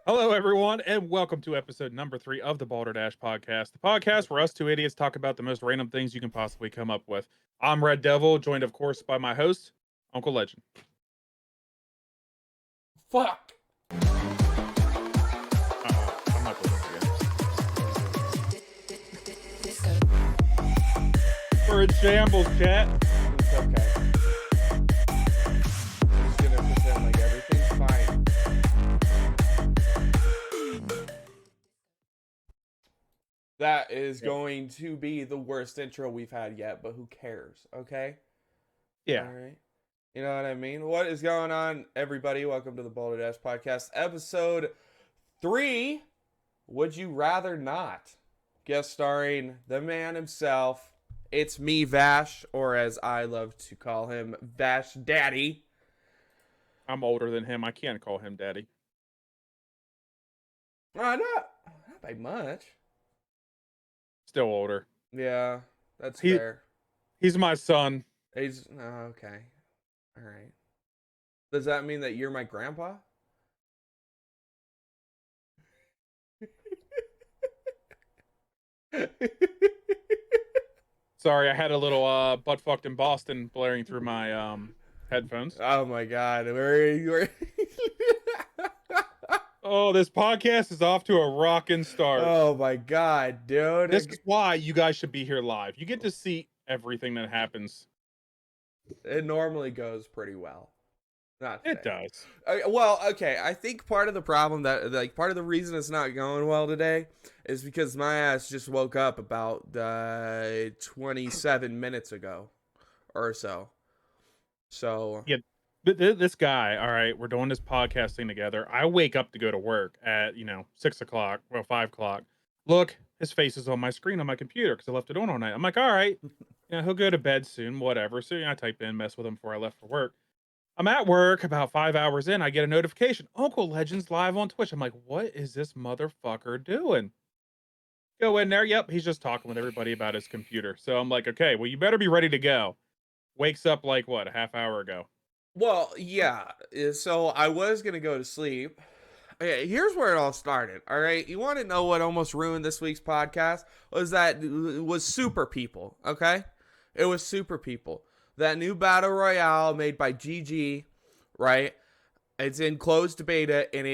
Hello, everyone, and welcome to episode number 3 of the Balderdash Podcast, the podcast where us two idiots talk about the most random things you can possibly come up with. I'm Red Devil, joined, of course, by my host, Uncle Legend. Fuck. I'm not doing this again. We're in shambles, chat. It's okay. I'm just gonna pretend like everything's fine. That is going to be the worst intro we've had yet, but who cares, okay? Yeah. All right. You know what I mean? What is going on, everybody? Welcome to the Balderdash Podcast, episode 3, Would You Rather Not? Guest starring the man himself, ItsMeVash, or as I love to call him, Vash Daddy. I'm older than him. I can't call him daddy. Not by much. Still older. Yeah, that's fair. He's my son. He's okay. All right. Does that mean that you're my grandpa? Sorry, I had a little butt fucked in Boston blaring through my headphones. Oh my god, where are you? Oh, this podcast is off to a rockin' start. Oh my god, dude. This is why you guys should be here live. You get to see everything that happens. It normally goes pretty well. Not today. It does. Well, okay. I think part of the problem part of the reason it's not going well today is because my ass just woke up about 27 minutes ago or so. So yeah, this guy. All right, we're doing this podcasting together. I wake up to go to work at 6 o'clock, well 5 o'clock. Look, his face is on my screen on my computer because I left it on all night. I'm like, all right, he'll go to bed soon, whatever. So I type in, mess with him before I left for work. I'm at work about 5 hours in. I get a notification. Uncle Legend's live on Twitch. I'm like, what is this motherfucker doing? Go in there. Yep, he's just talking with everybody about his computer. So I'm like, okay, well, you better be ready to go. Wakes up like what, a half hour ago? Well, yeah. So I was going to go to sleep. Okay, here's where it all started. All right. You want to know what almost ruined this week's podcast? Was Super People. Okay. It was Super People. That new battle royale made by GG. Right. It's in closed beta and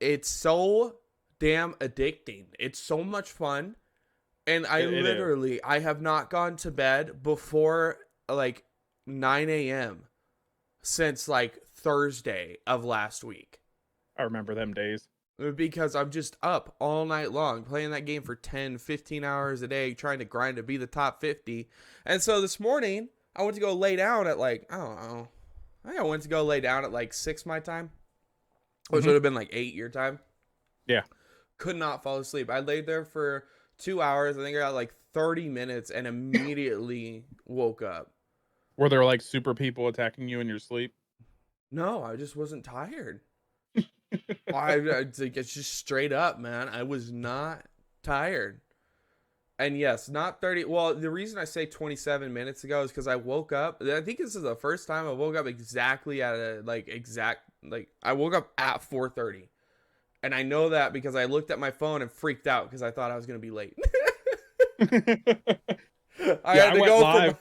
it's so damn addicting. It's so much fun. And I have not gone to bed before like 9 a.m. since like Thursday of last week. I remember them days. Because I'm just up all night long playing that game for 10, 15 hours a day, trying to grind to be the top 50. And so this morning, I went to go lay down at like, I don't know. I think I went to go lay down at like 6 my time, which would have been like 8 your time. Yeah. Could not fall asleep. I laid there for 2 hours. I think I got like 30 minutes and immediately woke up. Were there like super people attacking you in your sleep? No, I just wasn't tired. It's just straight up, man. I was not tired. And yes, not 30. Well, the reason I say 27 minutes ago is because I woke up. I think this is the first time I woke up exactly at I woke up at 4:30. And I know that because I looked at my phone and freaked out because I thought I was going to be late. I had to go live.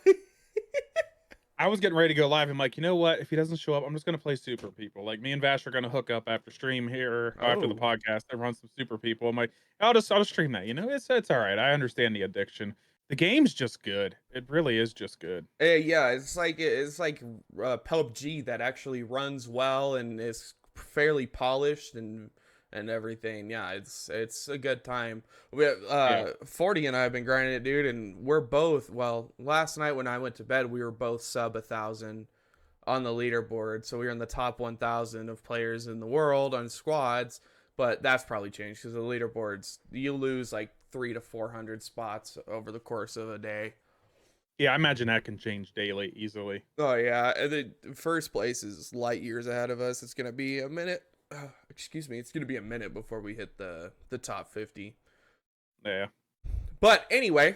I was getting ready to go live. I'm like, you know what? If he doesn't show up, I'm just going to play Super People. Like, me and Vash are going to hook up after stream here, after the podcast, and run some Super People. I'm like, I'll just stream that. It's all right. I understand the addiction. The game's just good. It really is just good. Yeah, it's like PUBG that actually runs well and is fairly polished and everything. Yeah, it's a good time. 40 and I have been grinding it, dude, and we're both, well, last night when I went to bed, we were both sub 1,000 on the leaderboard, so we were in the top 1,000 of players in the world on squads, but that's probably changed because the leaderboards, you lose like 300 to 400 spots over the course of a day. Yeah, I imagine that can change daily easily. Oh yeah, the first place is light years ahead of us. It's gonna be a minute. Excuse me, it's gonna be a minute before we hit the top 50. Yeah. But anyway,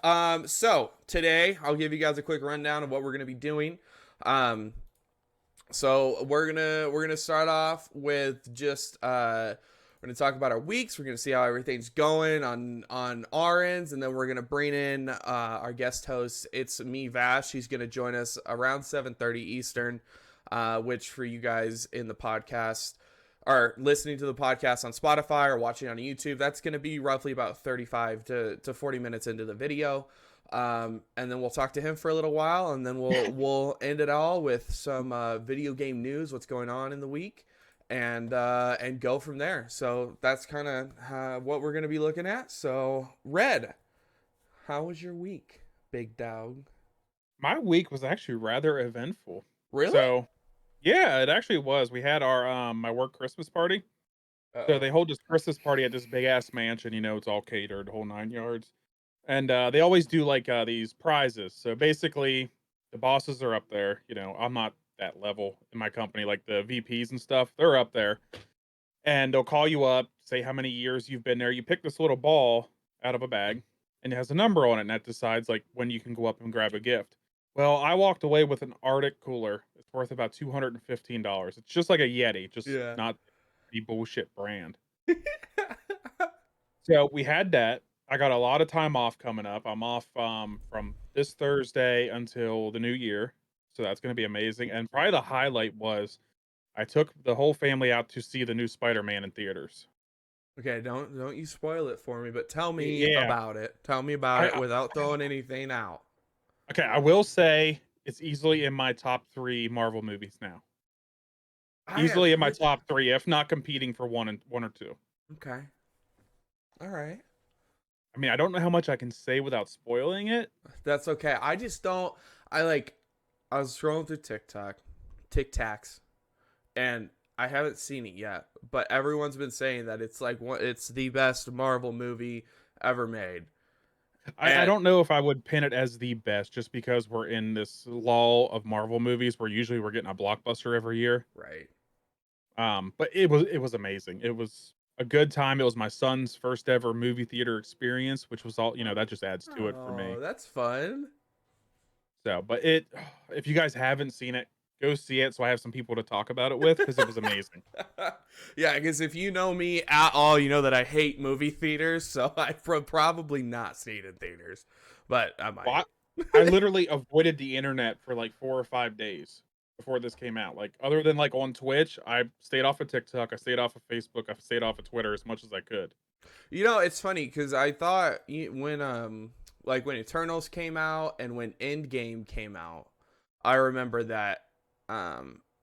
so today I'll give you guys a quick rundown of what we're gonna be doing. So we're gonna start off with just We're going to talk about our weeks. We're going to see how everything's going on our ends. And then we're going to bring in our guest host, ItsMeVash. He's going to join us around 7:30 Eastern, which for you guys in the podcast are listening to the podcast on Spotify or watching on YouTube, that's going to be roughly about 35 to 40 minutes into the video. And then we'll talk to him for a little while, and then we'll end it all with some video game news, what's going on in the week, and go from there. So that's kind of what we're going to be looking at. So, Red, how was your week, big dog? My week was actually rather eventful. Really? So, yeah, it actually was. We had our my work Christmas party. So they hold this Christmas party at this big ass mansion. You know, it's all catered, the whole 9 yards. And they always do like these prizes. So basically, the bosses are up there. You know, I'm not that level in my company, like the VPs and stuff. They're up there, and they'll call you up, say how many years you've been there. You pick this little ball out of a bag, and it has a number on it, and that decides like when you can go up and grab a gift. Well, I walked away with an Arctic cooler. It's worth about $215. It's just like a Yeti, just not the bullshit brand. So we had that. I got a lot of time off coming up. I'm off from this Thursday until the new year. So that's going to be amazing. And probably the highlight was I took the whole family out to see the new Spider-Man in theaters. Okay, don't you spoil it for me, but tell me about it. Tell me about it without throwing anything out. Okay, I will say it's easily in my top 3 Marvel movies now. Easily in my top 3, if not competing for one or two. Okay. All right. I mean, I don't know how much I can say without spoiling it. That's okay. I just don't. I was scrolling through TikToks, and I haven't seen it yet. But everyone's been saying that it's the best Marvel movie ever made. I don't know if I would pin it as the best, just because we're in this lull of Marvel movies where usually we're getting a blockbuster every year. Right. But it was amazing. It was a good time. It was my son's first ever movie theater experience, which was all, that just adds to it for me. Oh, that's fun. So, but if you guys haven't seen it, go see it so I have some people to talk about it with, because it was amazing. Yeah, because if you know me at all, you know that I hate movie theaters, so I've probably not seen it in theaters, but I might. Well, I literally avoided the internet for like 4 or 5 days before this came out. Like, other than like on Twitch, I stayed off of TikTok, I stayed off of Facebook, I stayed off of Twitter as much as I could. You know, it's funny because I thought when Eternals came out and when Endgame came out, I remember that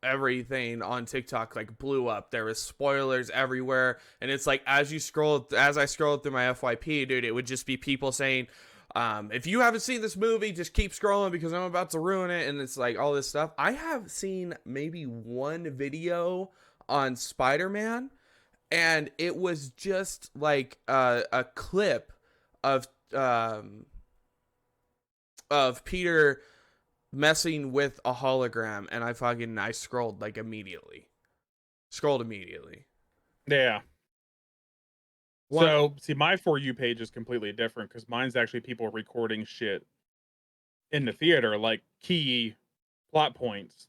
everything on TikTok like blew up. There was spoilers everywhere, and it's like as I scrolled through my FYP, dude, it would just be people saying, if you haven't seen this movie, just keep scrolling because I'm about to ruin it. And it's like all this stuff. I have seen maybe one video on Spider-Man, and it was just like a clip of Peter messing with a hologram, and I scrolled immediately. Yeah. So, see, my For You page is completely different because mine's actually people recording shit in the theater, like key plot points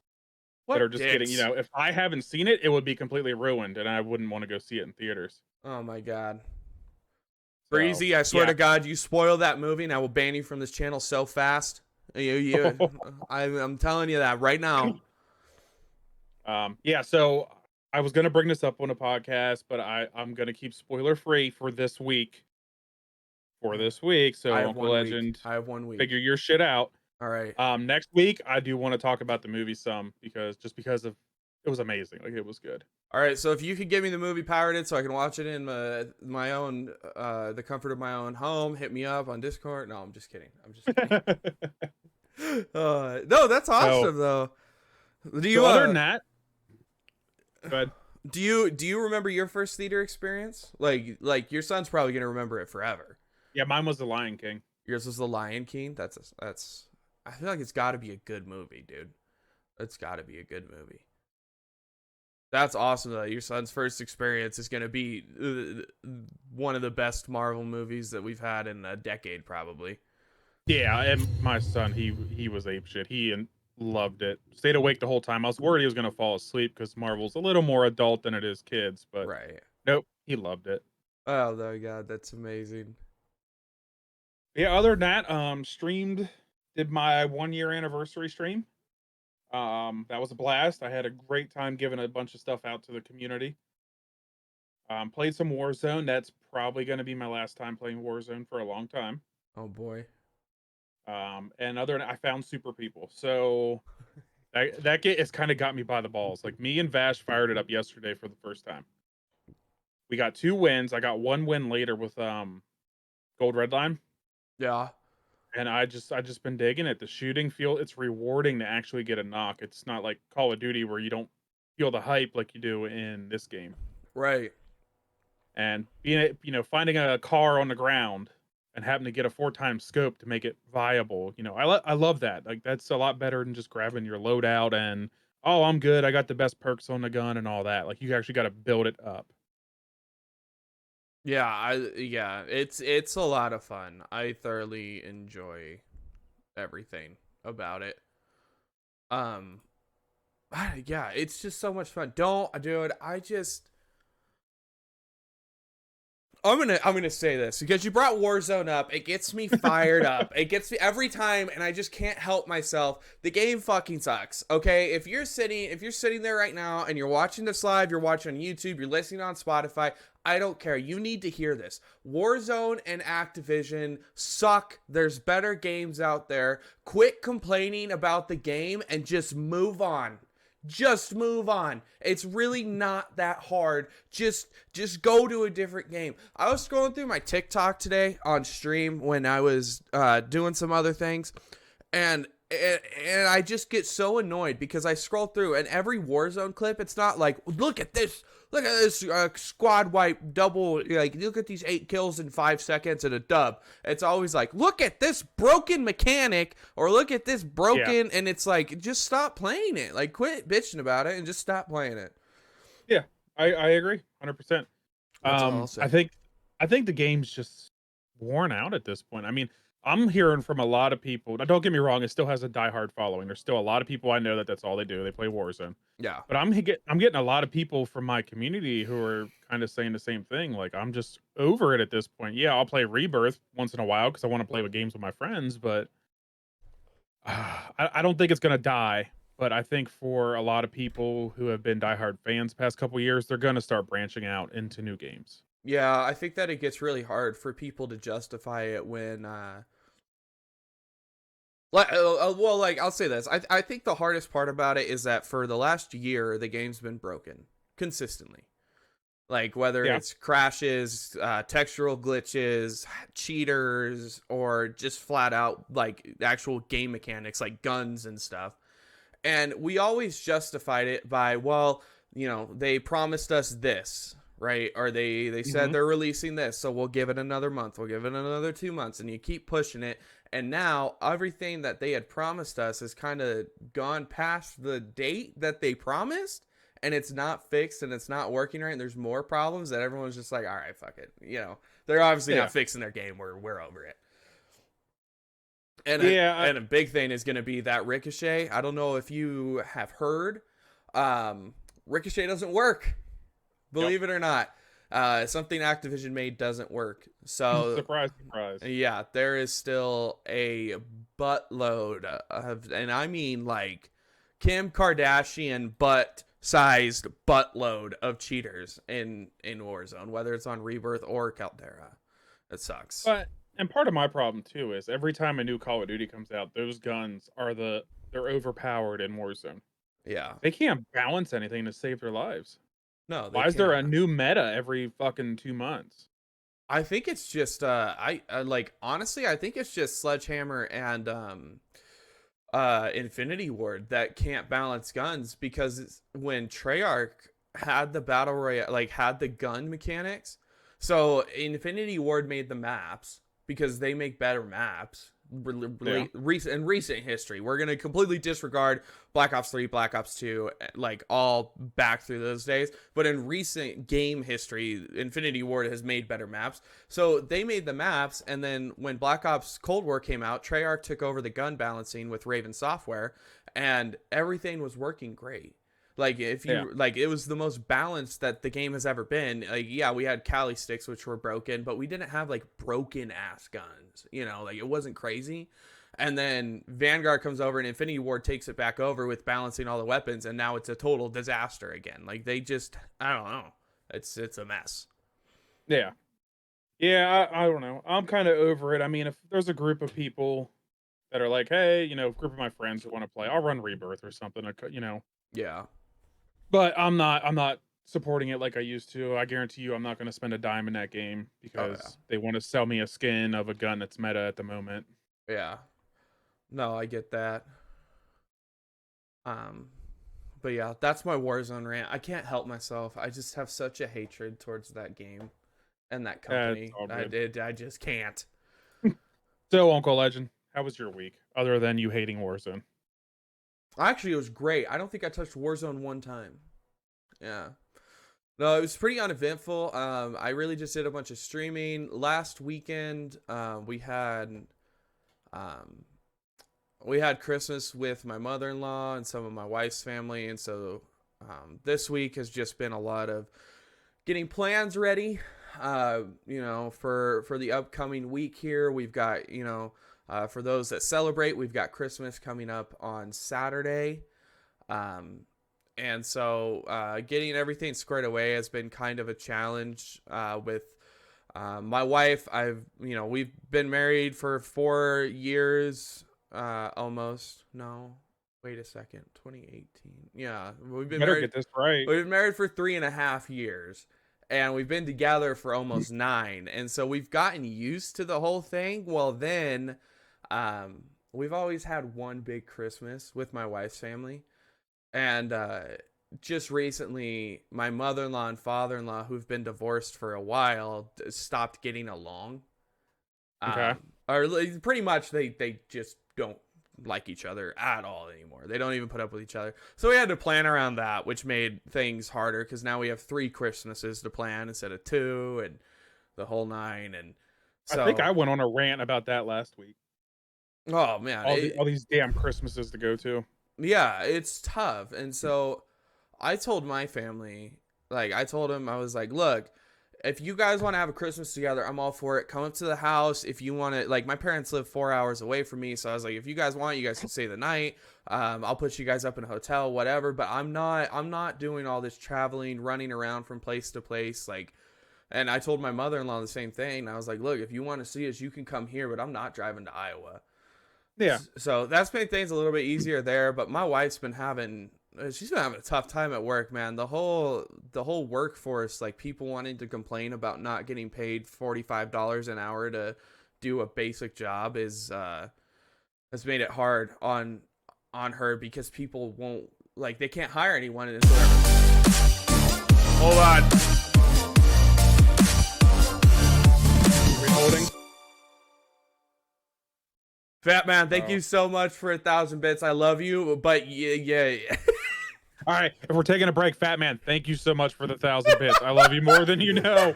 that are just getting, if I haven't seen it, it would be completely ruined and I wouldn't want to go see it in theaters. Oh my God. Breezy, I swear to God, you spoil that movie and I will ban you from this channel so fast. I'm telling you that right now. So I was going to bring this up on a podcast, but I'm going to keep spoiler free for this week. So Uncle Legend, I have 1 week. Figure your shit out. All right. Next week I do want to talk about the movie some because of it was amazing. Like, it was good. All right. So if you could give me the movie pirated so I can watch it in my own the comfort of my own home, hit me up on Discord. No, I'm just kidding. No, that's awesome though. Do you other than that? But do you remember your first theater experience? Like your son's probably gonna remember it forever. Yeah, mine was The Lion King. Yours was The Lion King. That's. I feel like it's got to be a good movie, dude. It's got to be a good movie. That's awesome though. Your son's first experience is gonna be one of the best Marvel movies that we've had in a decade, probably. Yeah, and my son, he was apeshit. He loved it. Stayed awake the whole time. I was worried he was gonna fall asleep because Marvel's a little more adult than it is kids, but right. Nope. He loved it. Oh my god, that's amazing. Yeah, other than that, did my 1 year anniversary stream. That was a blast. I had a great time giving a bunch of stuff out to the community. Played some Warzone. That's probably going to be my last time playing Warzone for a long time. Oh boy. And other than I found super people. So that get has kind of got me by the balls. Like me and Vash fired it up yesterday for the first time. We got 2 wins. I got 1 win later with Gold Redline. Yeah. And I just been digging it. The shooting it's rewarding to actually get a knock. It's not like Call of Duty where you don't feel the hype like you do in this game. Right. And finding a car on the ground and having to get a 4-time scope to make it viable. I love that. Like that's a lot better than just grabbing your loadout and oh, I'm good. I got the best perks on the gun and all that. Like you actually got to build it up. Yeah, it's a lot of fun. I thoroughly enjoy everything about it. Yeah, it's just so much fun. Dude, I'm gonna say this because you brought Warzone up. It gets me fired up. It gets me every time, and I just can't help myself. The game fucking sucks. Okay, if you're sitting there right now and you're watching this live, you're watching on YouTube, you're listening on Spotify. I don't care. You need to hear this. Warzone and Activision suck. There's better games out there. Quit complaining about the game and just move on. Just move on. It's really not that hard. Just go to a different game. I was scrolling through my TikTok today on stream when I was doing some other things, and I just get so annoyed because I scroll through and every Warzone clip, it's not like, look at this squad wipe double, like look at these 8 kills in 5 seconds and a dub. It's always like, look at this broken mechanic or look at this broken, and it's like, just stop playing it. Like quit bitching about it and just stop playing it. Yeah, I agree 100%. I think the game's just worn out at this point. I mean, I'm hearing from a lot of people. Now, don't get me wrong; it still has a diehard following. There's still a lot of people I know that's all they do. They play Warzone. Yeah. But I'm getting a lot of people from my community who are kind of saying the same thing. Like I'm just over it at this point. Yeah, I'll play Rebirth once in a while because I want to play with games with my friends. But I don't think it's gonna die. But I think for a lot of people who have been diehard fans the past couple years, they're gonna start branching out into new games. Yeah, I think that it gets really hard for people to justify it when like I'll say this. I think the hardest part about it is that for the last year the game's been broken consistently. Like whether it's crashes, textural glitches, cheaters, or just flat out like actual game mechanics like guns and stuff. And we always justified it by, well, they promised us this, right? Or they said they're releasing this, so we'll give it another month, we'll give it another 2 months, and you keep pushing it. And now everything that they had promised us has kind of gone past the date that they promised, and it's not fixed and it's not working right, and there's more problems that everyone's just like, all right, fuck it. They're obviously not fixing their game. We're over it. And a big thing is going to be that Ricochet. I don't know if you have heard, Ricochet doesn't work. Believe it or not. Something Activision made doesn't work. So surprise. Yeah, there is still a buttload of, and I mean like Kim Kardashian butt-sized buttload of cheaters in Warzone, whether it's on Rebirth or Caldera. It sucks. And part of my problem too is every time a new Call of Duty comes out, those guns they're overpowered in Warzone. Yeah. They can't balance anything to save their lives. No. Why is there a new meta every fucking 2 months? I think it's just I honestly I think it's just Sledgehammer and Infinity Ward that can't balance guns, because when Treyarch had the battle royale, like had the gun mechanics, so Infinity Ward made the maps because they make better maps. In recent history, we're going to completely disregard Black Ops 3, Black Ops 2, like all back through those days. But in recent game history, Infinity Ward has made better maps. So they made the maps. And then when Black Ops Cold War came out, Treyarch took over the gun balancing with Raven Software, and everything was working great. Like if you like, it was the most balanced that the game has ever been. Like, yeah, we had Cali sticks which were broken, but we didn't have like broken ass guns. You know, like it wasn't crazy. And then Vanguard comes over and Infinity Ward takes it back over with balancing all the weapons, and now it's a total disaster again. Like they just, I don't know. It's a mess. Yeah. Yeah, I don't know. I'm kind of over it. I mean, if there's a group of people that are like, hey, you know, group of my friends who want to play, I'll run Rebirth or something, you know. Yeah. But I'm not supporting it like I used to. I guarantee you I'm not going to spend a dime in that game because they want to sell me a skin of a gun that's meta at the moment. Yeah. No, I get that. But yeah, that's my Warzone rant. I can't help myself. I just have such a hatred towards that game and that company. I just can't. So, Uncle Legend, how was your week other than you hating Warzone? Actually, it was great. I don't think I touched Warzone one time. Yeah. No, it was pretty uneventful. I really just did a bunch of streaming. Last weekend, we had Christmas with my mother-in-law and some of my wife's family, and so this week has just been a lot of getting plans ready. You know, for the upcoming week here, we've got, you know, for those that celebrate, we've got Christmas coming up on Saturday. And so getting everything squared away has been kind of a challenge with my wife. We've been married for 4 years, almost. No, wait a second, 2018. Yeah, we've been married. Get this right. We've been married for 3.5 years, and we've been together for almost 9. And so we've gotten used to the whole thing. Well, then, we've always had one big Christmas with my wife's family. And just recently, my mother-in-law and father-in-law, who've been divorced for a while, stopped getting along. Okay. Or pretty much they just don't like each other at all anymore. They don't even put up with each other. So we had to plan around that, which made things harder because now we have 3 Christmases to plan instead of 2 and the whole 9. And so, I think I went on a rant about that last week. Oh, man. All these damn Christmases to go to. Yeah, it's tough. And so I told my family, like, I told them, I was like, look, if you guys want to have a Christmas together, I'm all for it. Come up to the house. If you want to, like, my parents live 4 hours away from me. So I was like, if you guys want, you guys can stay the night. I'll put you guys up in a hotel, whatever. But I'm not doing all this traveling, running around from place to place. Like, and I told my mother-in-law the same thing. I was like, look, if you want to see us, you can come here, but I'm not driving to Iowa. Yeah. So that's made things a little bit easier there. But my wife's been having a tough time at work, man. The whole workforce, like people wanting to complain about not getting paid $45 an hour to do a basic job has made it hard on her because people won't, like, they can't hire anyone. And hold on. Holding. Fat man, thank you so much for 1,000 bits. I love you, but yeah. All right, if we're taking a break, Fat Man, thank you so much for the 1,000 bits. I love you more than you know.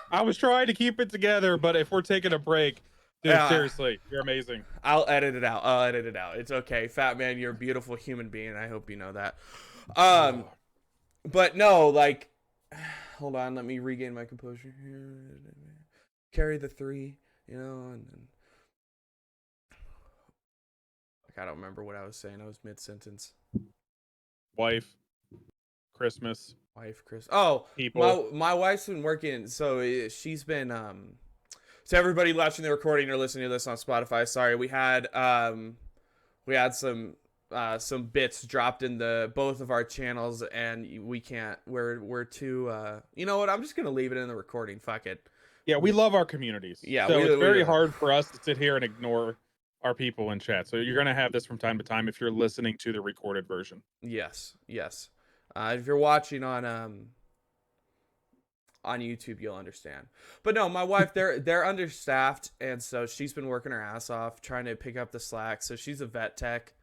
I was trying to keep it together, but if we're taking a break, dude, seriously, you're amazing. I'll edit it out. It's okay. Fat Man, you're a beautiful human being. I hope you know that. But no, like, hold on, let me regain my composure here. Carry the 3, you know, and then I don't remember what I was saying. I was mid-sentence. Wife, Christmas. Oh, people. My wife's been working, so she's been so everybody watching the recording or listening to this on Spotify, sorry, we had some bits dropped in both of our channels, and we're too you know what, I'm just gonna leave it in the recording. Fuck it. Yeah, we love our communities. Yeah, so it's very hard for us to sit here and ignore our people in chat. So you're going to have this from time to time if you're listening to the recorded version. Yes. If you're watching on YouTube, you'll understand. But no, my wife, they're understaffed, and so she's been working her ass off trying to pick up the slack. So she's a vet tech.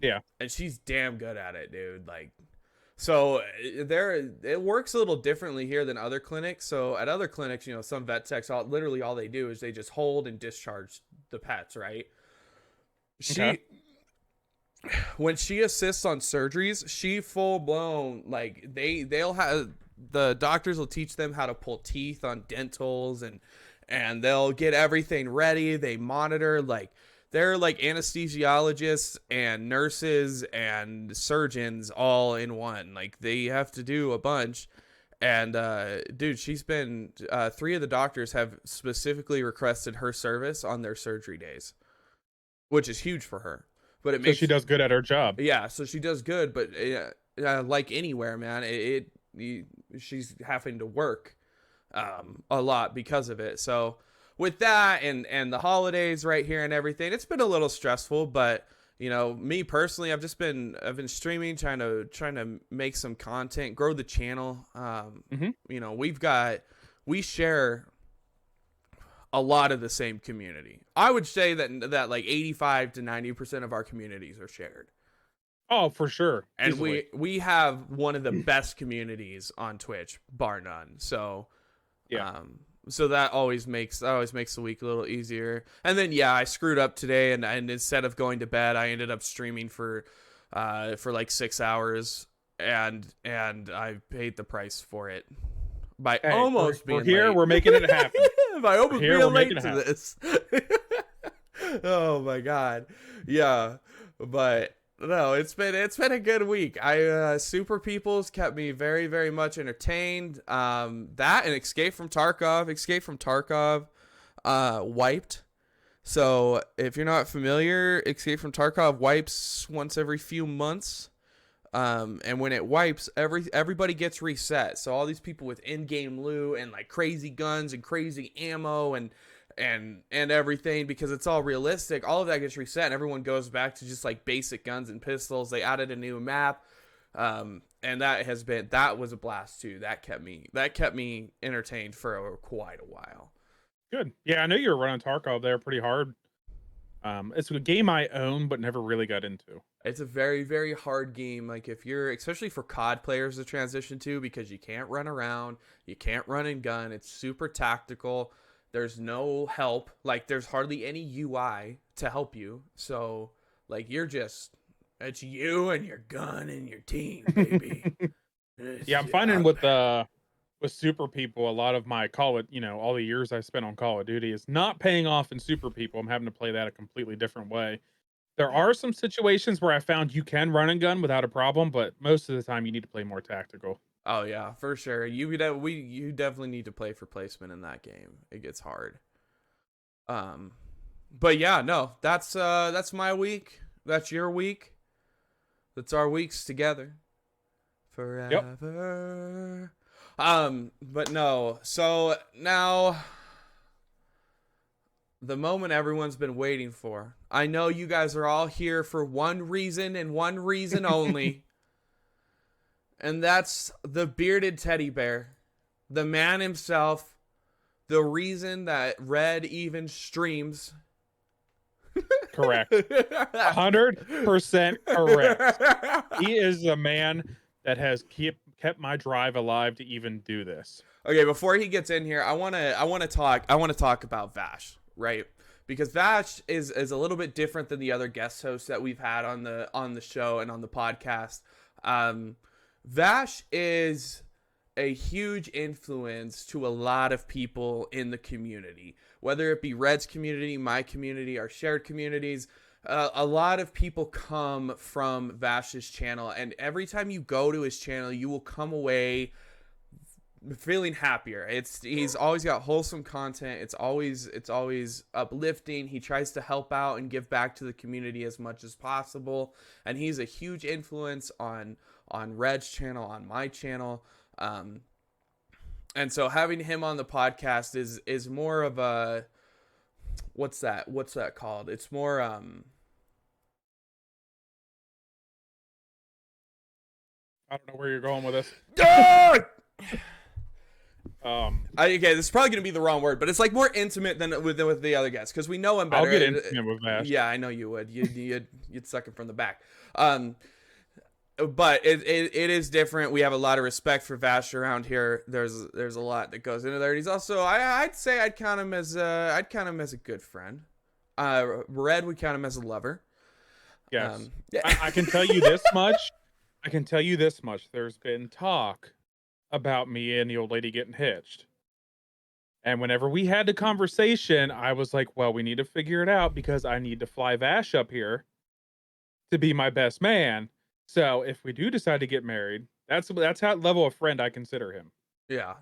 Yeah. And she's damn good at it, dude. Like, so it works a little differently here than other clinics. So at other clinics, you know, some vet techs, literally all they do is they just hold and discharge the pets, right? Okay. when she assists on surgeries, she full blown, like they'll have, the doctors will teach them how to pull teeth on dentals, and they'll get everything ready. They monitor, like they're like anesthesiologists and nurses and surgeons all in one. Like they have to do a bunch. And dude, she's been 3 of the doctors have specifically requested her service on their surgery days, which is huge for her. But it makes, she does good at her job. yeah, so she does good, but like anywhere, man, she's having to work a lot because of it. So with that and the holidays right here and everything, it's been a little stressful. But you know, me personally, I've been streaming, trying to make some content, grow the channel. You know, we share a lot of the same community. I would say that like 85 to 90% of our communities are shared. Oh, for sure. And easily. we have one of the best communities on Twitch, bar none. So yeah. So that always makes the week a little easier. And then yeah, I screwed up today, and instead of going to bed, I ended up streaming for like 6 hours, and I paid the price for it by almost being we're here. late. We're making it happen. By almost Here, being we're late making to it this. Oh my god, yeah, but. No, it's been a good week. Super Peoples kept me very, very much entertained. That and Escape from Tarkov wiped. So if you're not familiar, Escape from Tarkov wipes once every few months. And when it wipes, everybody gets reset. So all these people with in-game loot and like crazy guns and crazy ammo and everything, because it's all realistic, all of that gets reset and everyone goes back to just like basic guns and pistols. They added a new map, and that was a blast too. That kept me entertained for quite a while. Good. Yeah, I know you were running Tarkov there pretty hard. It's a game I own but never really got into. It's a very, very hard game, like if you're, especially for COD players to transition to, because you can't run around, you can't run and gun. It's super tactical. There's no help. Like, there's hardly any UI to help you. So, like, it's you and your gun and your team, baby. Yeah, I'm finding with Super People, a lot of my all the years I spent on Call of Duty is not paying off in Super People. I'm having to play that a completely different way. There are some situations where I found you can run and gun without a problem, but most of the time you need to play more tactical. Oh yeah, for sure. You definitely need to play for placement in that game. It gets hard. But yeah, no, that's my week. That's your week. That's our weeks together forever. Yep. But no. So now, the moment everyone's been waiting for. I know you guys are all here for one reason and one reason only. And that's the bearded teddy bear, the man himself, the reason that Red even streams. Correct. 100% correct. He is the man that has kept my drive alive to even do this. Okay, before he gets in here, I want to talk about Vash, right? Because Vash is a little bit different than the other guest hosts that we've had on the show and on the podcast. Vash is a huge influence to a lot of people in the community, whether it be Red's community, my community, our shared communities. A lot of people come from Vash's channel, and every time you go to his channel, you will come away feeling happier. He's always got wholesome content. It's always uplifting. He tries to help out and give back to the community as much as possible, and he's a huge influence on Red's channel, on my channel. And so having him on the podcast is more of a, what's that called? It's more I don't know where you're going with this. Okay, this is probably gonna be the wrong word, but it's like more intimate than with the other guys, because we know him better. I'll get intimate with Vash. Yeah, I know you would. You'd suck him from the back. But it is different. We have a lot of respect for Vash around here. There's a lot that goes into there. He's also, I'd say I'd count him as a good friend. Red would count him as a lover. Yes. Yeah. I can tell you this much. I can tell you this much. There's been talk about me and the old lady getting hitched. And whenever we had the conversation, I was like, well, we need to figure it out because I need to fly Vash up here to be my best man. So if we do decide to get married, that's how level of friend I consider him. Yeah.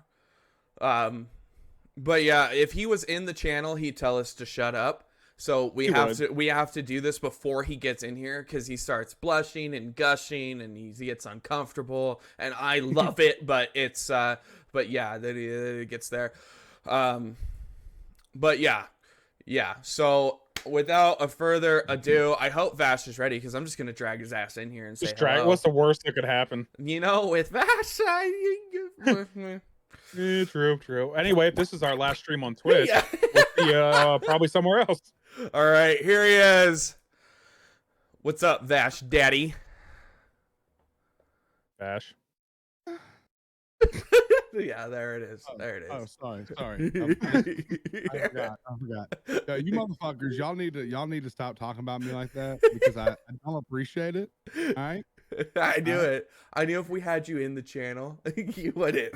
But yeah, if he was in the channel, he'd tell us to shut up. So we have to do this before he gets in here, because he starts blushing and gushing and he gets uncomfortable, and I love it, but it's but yeah, then it gets there. But yeah. So without a further ado, I hope Vash is ready, because I'm just gonna drag his ass in here and say hello. What's the worst that could happen? You know, with Vash, True. Anyway, if this is our last stream on Twitch, we'll see probably somewhere else. All right, here he is. What's up, Vash Daddy? Vash. Yeah, there it is. There it is. Oh, sorry. I forgot. You motherfuckers, y'all need to stop talking about me like that, because I don't appreciate it. All right. I knew it. I knew if we had you in the channel, you wouldn't.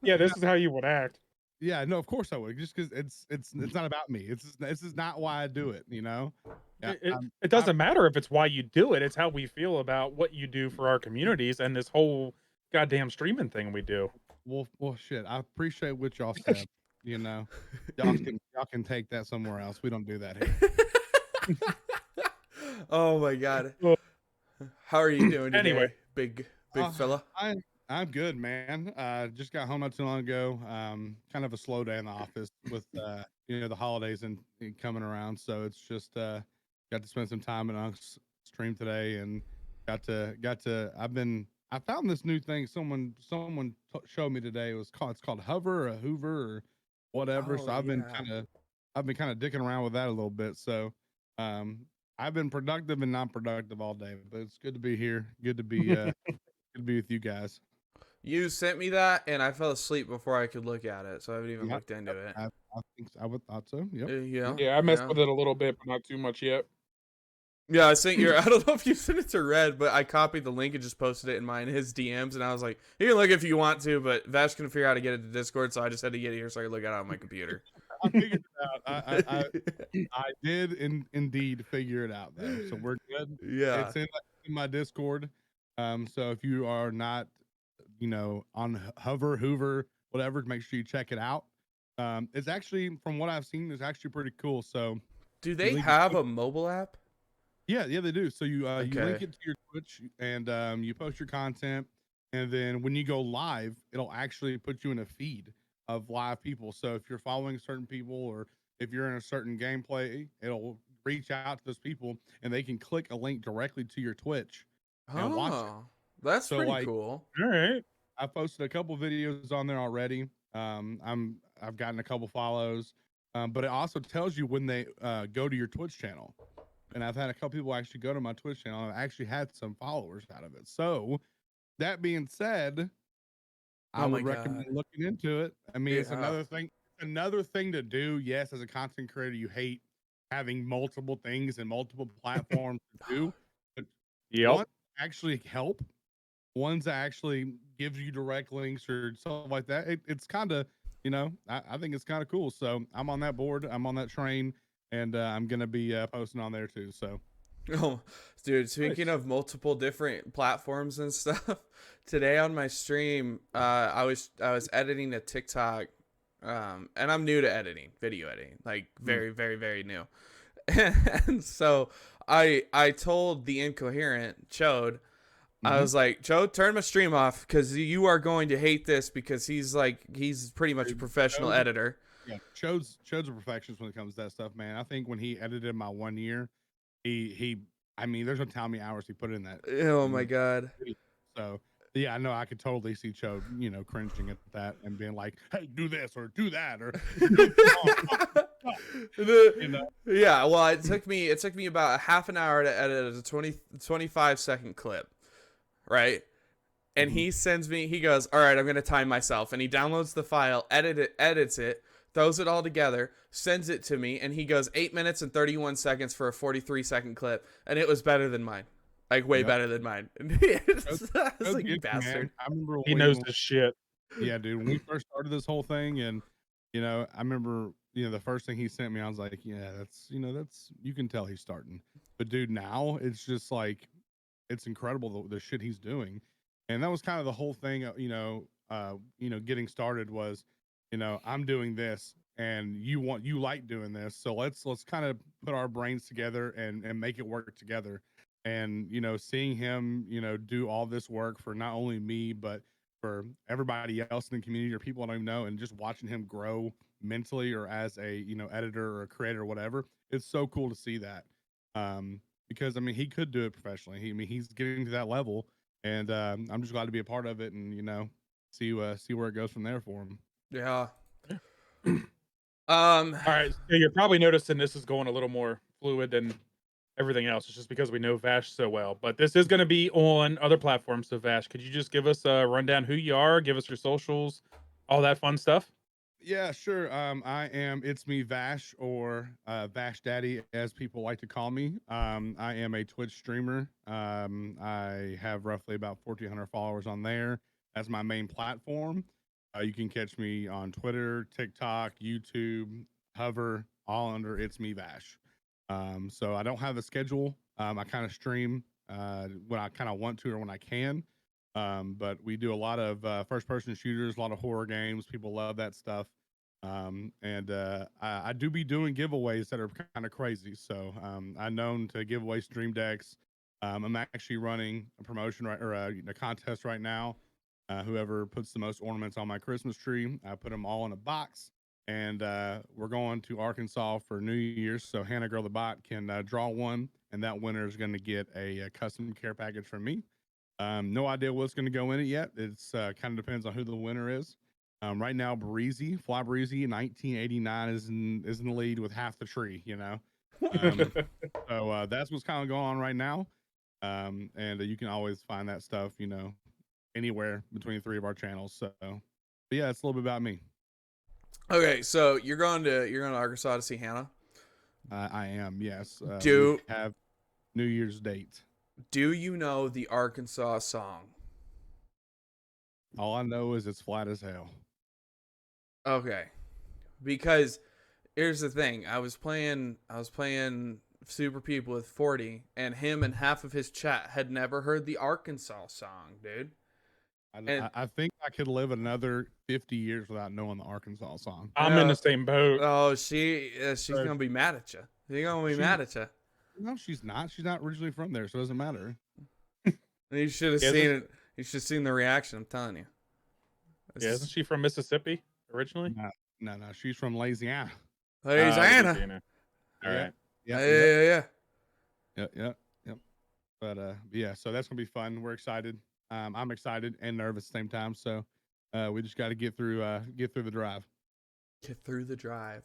Yeah, this is how you would act. Yeah, no, of course I would. Just because it's not about me. This is not why I do it. You know. Yeah, it doesn't matter if it's why you do it. It's how we feel about what you do for our communities and this whole goddamn streaming thing we do. Well, shit. I appreciate what y'all said. You know, y'all can take that somewhere else. We don't do that here. Oh my god. How are you doing today, anyway, big fella? I'm good, man. Just got home not too long ago. Kind of a slow day in the office with the holidays and coming around. So it's just got to spend some time in Unc's stream today, and got to. I found this new thing. Someone showed me today. It's called Hover or Hoover or whatever. So I've been kind of dicking around with that a little bit. So I've been productive and non-productive all day, but it's good to be here. Good to be good to be with you guys. You sent me that, and I fell asleep before I could look at it, so I haven't even looked into it. I think I would thought so. Yep. Yeah, I messed with it a little bit, but not too much yet. Yeah, I sent I don't know if you sent it to Red, but I copied the link and just posted it in his DMs, and I was like, you can look if you want to, but Vash couldn't figure out how to get it to Discord, so I just had to get it here so I could look at it on my computer. I figured it out. I did indeed figure it out, though, so we're good. Yeah. It's in my Discord. So if you are not, on Hover, Hoover, whatever, make sure you check it out. It's actually, from what I've seen, it's actually pretty cool. So, do they have a mobile app? Yeah, they do. So you link it to your Twitch, and you post your content, and then when you go live, it'll actually put you in a feed of live people. So if you're following certain people, or if you're in a certain gameplay, it'll reach out to those people, and they can click a link directly to your Twitch and watch it. That's pretty cool. All right. I posted a couple videos on there already. I've gotten a couple follows, but it also tells you when they go to your Twitch channel. And I've had a couple people actually go to my Twitch channel, and I've actually had some followers out of it. So that being said, I would recommend looking into it. I mean, it's another thing to do. Yes, as a content creator, you hate having multiple things and multiple platforms to do. But one actually help. Ones that actually gives you direct links or stuff like that. It's kind of, I think it's kind of cool. So I'm on that board. I'm on that train. And I'm going to be posting on there too. So, oh, dude, speaking of multiple different platforms and stuff, today on my stream, I was editing a TikTok, and I'm new to editing, video editing, like very, very, very new. And so I told the incoherent Chode, I was like, Chode, turn my stream off, because you are going to hate this, because he's pretty much a professional editor. Yeah, Chode's a perfectionist when it comes to that stuff, man. I think when he edited my 1 year, there's no telling me hours he put in that. Oh my god. So yeah, I know I could totally see Chode, cringing at that and being like, "Hey, do this or do that," or Yeah, well, it took me about a half an hour to edit a 25-second clip, right? And he goes, "All right, I'm gonna time myself," and he downloads the file, edits it. throws it all together, sends it to me, and he goes 8 minutes and 31 seconds for a 43-second clip, and it was better than mine. Like, way better than mine. I was like, you bastard. I remember He knows his shit. Yeah, dude. When we first started this whole thing, and I remember, the first thing he sent me, I was like, yeah, that's you can tell he's starting. But dude, now it's just like, it's incredible the shit he's doing, and that was kind of the whole thing. Getting started was, I'm doing this, and you like doing this, so let's kind of put our brains together and make it work together. And seeing him do all this work for not only me but for everybody else in the community or people I don't even know, and just watching him grow mentally or as a editor or a creator or whatever, it's so cool to see that. Because I mean, he could do it professionally. He's getting to that level, and I'm just glad to be a part of it, and see where it goes from there for him. Yeah. All right, so you're probably noticing this is going a little more fluid than everything else. It's just because we know Vash so well, but this is going to be on other platforms. So Vash, could you just give us a rundown who you are, give us your socials, all that fun stuff? Yeah, sure. I am ItsMeVash, or Vash Daddy, as people like to call me. I am a Twitch streamer. I have roughly about 1,400 followers on there. That's my main platform. You can catch me on Twitter, TikTok, YouTube, Hover, all under ItsMeVash. So I don't have a schedule. I kind of stream when I kind of want to or when I can. But we do a lot of first-person shooters, a lot of horror games. People love that stuff. And I do be doing giveaways that are kind of crazy. So I'm known to give away stream decks. I'm actually running a promotion or a contest right now. Whoever puts the most ornaments on my Christmas tree, I put them all in a box. And we're going to Arkansas for New Year's, so Hannah Girl the Bot can draw one, and that winner is going to get a custom care package from me. No idea what's going to go in it yet. It's kind of depends on who the winner is. Right now, Fly Breezy, 1989 is in the lead with half the tree. So that's what's kind of going on right now. And you can always find that stuff, anywhere between the three of our channels. So, but yeah, it's a little bit about me. Okay, so you're going to Arkansas to see Hannah? I am, yes. We have New Year's date. Do you know the Arkansas song? All I know is it's flat as hell. Okay, because here's the thing: I was playing Super People with 40, and him and half of his chat had never heard the Arkansas song, dude. I think I could live another 50 years without knowing the Arkansas song. I'm in the same boat. Oh, she's gonna be mad at you. She's gonna be mad at you. No, she's not. She's not originally from there, so it doesn't matter. You should have seen it. You should have seen the reaction. I'm telling you. Yeah, isn't she from Mississippi originally? No. She's from Louisiana. Louisiana. All right. Yeah. Yep. But yeah, so that's gonna be fun. We're excited. I'm excited and nervous at the same time. So we just got to get through the drive. Get through the drive.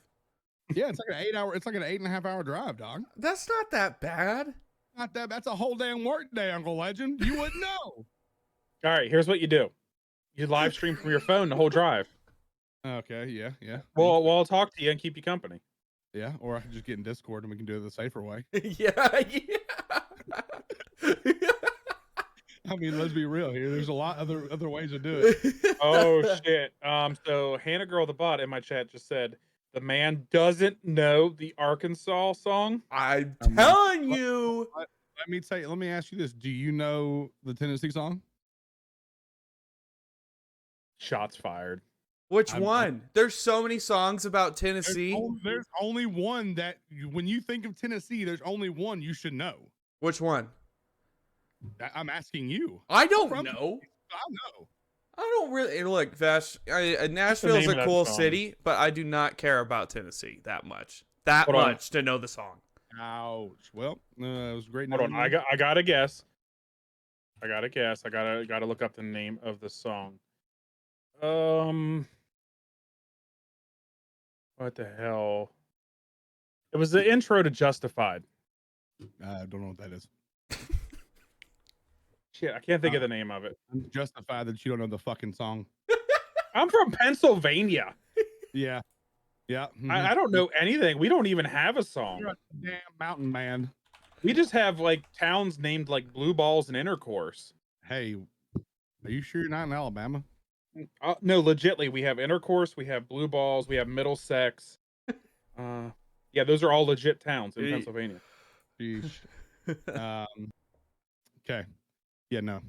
Yeah, it's like an 8 hour. It's like an 8.5 hour drive, dog. That's not that bad. Not that. That's a whole damn work day, Uncle Legend. You wouldn't know. All right, here's what you do. You live stream from your phone the whole drive. Okay. Yeah. Well, I'll talk to you and keep you company. Yeah, or I could just get in Discord and we can do it the safer way. Yeah. I mean, let's be real here. There's a lot other ways to do it. Oh shit. So Hannah Girl the Bot in my chat just said the man doesn't know the Arkansas song. I'm telling you. Let me ask you this. Do you know the Tennessee song? Shots fired. Which one? There's so many songs about Tennessee. There's only one that when you think of Tennessee, there's only one you should know. Which one? I'm asking you. I don't know. I know. I don't really look. Vash, Nashville's a cool city, but I do not care about Tennessee that much. To know the song. Ouch. Well, it was great. Hold on. I got a guess. I gotta look up the name of the song. What the hell? It was the intro to Justified. I don't know what that is. Shit, I can't think of the name of it. I'm justified that you don't know the fucking song. I'm from Pennsylvania. Yeah. Yeah. I don't know anything. We don't even have a song. You're a damn mountain man. We just have like towns named like Blue Balls and Intercourse. Hey, are you sure you're not in Alabama? No, legitly, we have Intercourse, we have Blue Balls, we have Middlesex. Yeah, those are all legit towns in Pennsylvania. Sheesh. Okay. Yeah, no.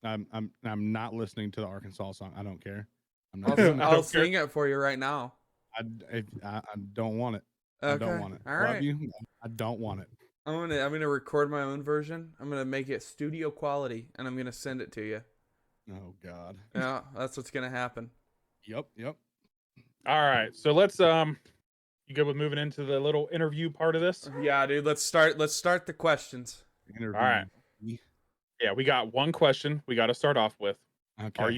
I'm not listening to the Arkansas song. I don't care. I'm not. I'll sing it for you right now. I don't want it. Okay. I don't want it. All Love right. you. I don't want it. I'm gonna record my own version. I'm gonna make it studio quality, and I'm gonna send it to you. Oh God. Yeah, that's what's gonna happen. Yep. All right, so let's you good with moving into the little interview part of this? Yeah, dude. Let's start the questions. Interview. All right. Yeah, we got one question we got to start off with. Okay. Are